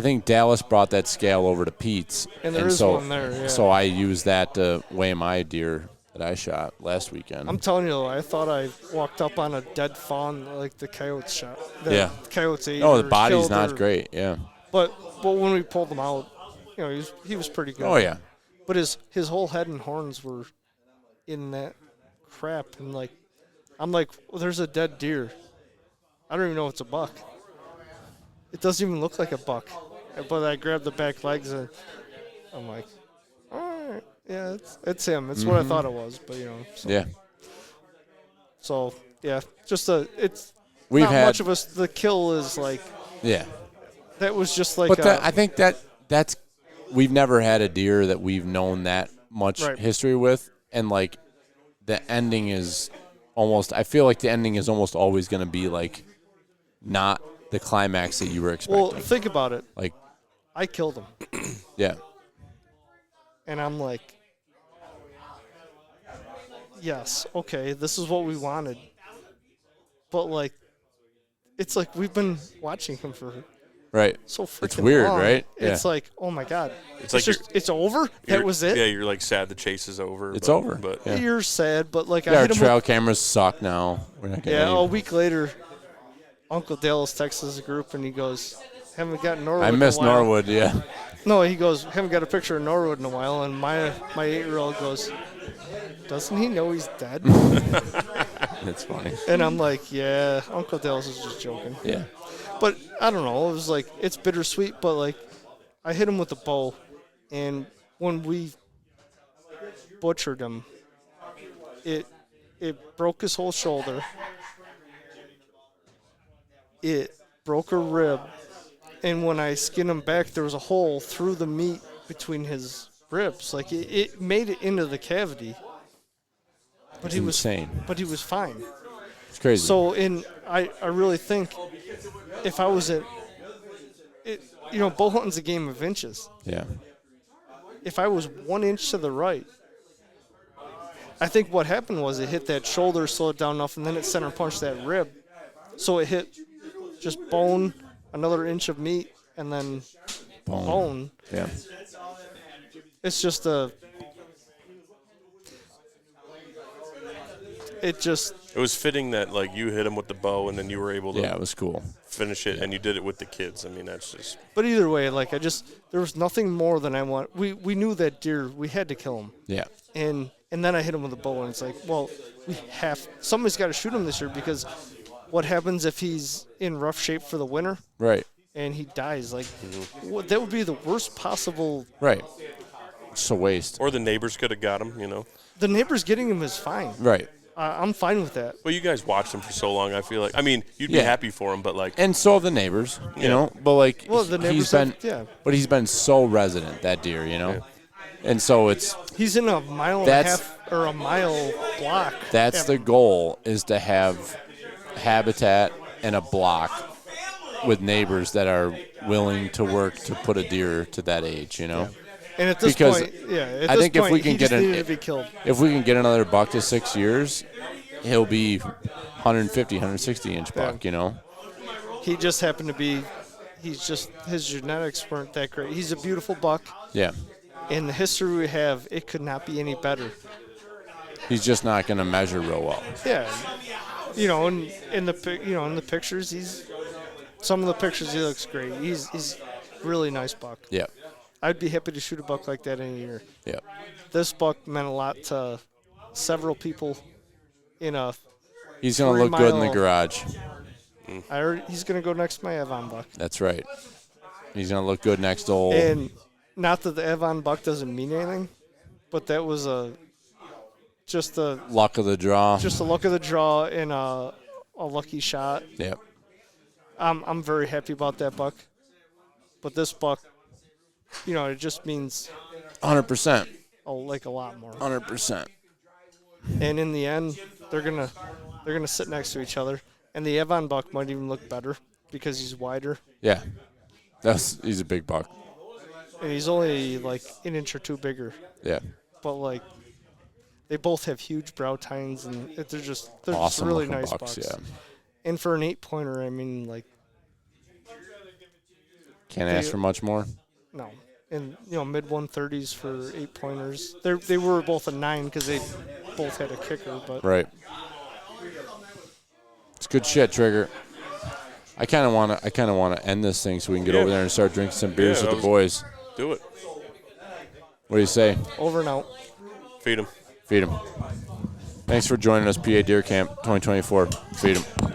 think Dallas brought that scale over to Pete's. And there is one there, yeah. So I used that to weigh my deer that I shot last weekend. I'm telling you, though, I thought I walked up on a dead fawn like the coyotes shot. Coyotes ate. Oh, the body's not great, yeah. But when we pulled him out, he was pretty good. Oh, yeah. But his whole head and horns were in that crap, and I'm like, well, there's a dead deer. I don't even know if it's a buck. It doesn't even look like a buck. But I grabbed the back legs, and I'm like, all right, yeah, it's him. It's what I thought it was, but So. Yeah. So yeah, it's We've not had much of us. The kill is like. Yeah. That was just like. But I think that we've never had a deer that we've known that much Right. history with, and like the ending is almost. I feel like the ending is almost always going to be like not the climax that you were expecting. Well, think about it. Like, I killed him, yeah, and I'm like, yes, okay, this is what we wanted. But like, it's like we've been watching him for right. so freaking It's weird, long. right? It's Yeah. like, oh my god, It's like just it's over. That was it. Yeah, you're like sad the chase is over. It's but, over. But Yeah. You're sad, but like I Our hit him. trail cameras suck now. We're not getting Yeah, any- a week later, Uncle Dallas texts us a group and he goes, "Haven't got Norwood." I in a miss while." Norwood. Yeah. No, he goes, "Haven't got a picture of Norwood in a while." And my 8-year-old goes, "Doesn't he know he's dead?" It's funny. And I'm like, "Yeah, Uncle Dallas is just joking." Yeah. But I don't know. It was like it's bittersweet, but like I hit him with a bow, and when we butchered him, it broke his whole shoulder. It broke a rib, and when I skinned him back, there was a hole through the meat between his ribs. Like it made it into the cavity. But It's he was insane. But he was fine. It's crazy. So I really think if I was bow hunting's a game of inches. Yeah. If I was 1 inch to the right, I think what happened was it hit that shoulder, slowed it down enough, and then it center punched that rib. So it hit just bone, another inch of meat, and then bone. Yeah. It's just It was fitting that like you hit him with the bow and then you were able to. Yeah, it was cool. Finish it, and you did it with the kids. I mean, that's just. But either way, like there was nothing more than I want. We knew that deer, we had to kill him. Yeah. And then I hit him with a bow, and it's like, well, somebody's got to shoot him this year because what happens if he's in rough shape for the winter? Right. And he dies. Like, that would be the worst possible. Right. It's a waste. Or the neighbors could have got him, you know. The neighbors getting him is fine. Right. I'm fine with that. Well, you guys watched him for so long. I feel like. I mean, you'd be happy for him, but like. And so have the neighbors, you know. But like, Well, the neighbors But he's been so resident, that deer, you know. Yeah. And so he's in a mile and a half or a mile block. That's the goal, is to have habitat and a block with neighbors that are willing to work to put a deer to that age, you know. Yeah. And at this point, I think if we can get if we can get another buck to 6 years, he'll be 150, 160 inch buck, you know. He just happened to be. His genetics weren't that great. He's a beautiful buck. Yeah. In the history we have, it could not be any better. He's just not going to measure real well. Yeah, and in the pictures, some of the pictures he looks great. He's really nice buck. Yeah. I'd be happy to shoot a buck like that in a year. Yeah. This buck meant a lot to several people in a. He's going to look good in the garage. He's going to go next to my Avon buck. That's right. He's going to look good next to old. And not that the Avon buck doesn't mean anything, but that was just a luck of the draw. Just a luck of the draw and a lucky shot. Yep. I'm very happy about that buck, but this buck, it just means 100%. Oh, like a lot more. 100%. And in the end, they're gonna sit next to each other, and the Avon buck might even look better because he's wider. Yeah, he's a big buck. And he's only like an inch or two bigger. Yeah. But like, they both have huge brow tines, and they're just awesome really nice bucks. Yeah. And for an 8-pointer, I mean, like, can't ask for much more. No, and mid 130s for 8-pointers. They were both a 9 because they both had a kicker, but right. It's good shit, Trigger. I kind of want to end this thing so we can get over there and start drinking some beers with the boys. Do it. What do you say? Over and out. Feed them. Feed them. Thanks for joining us, PA Deer Camp 2024. Feed them.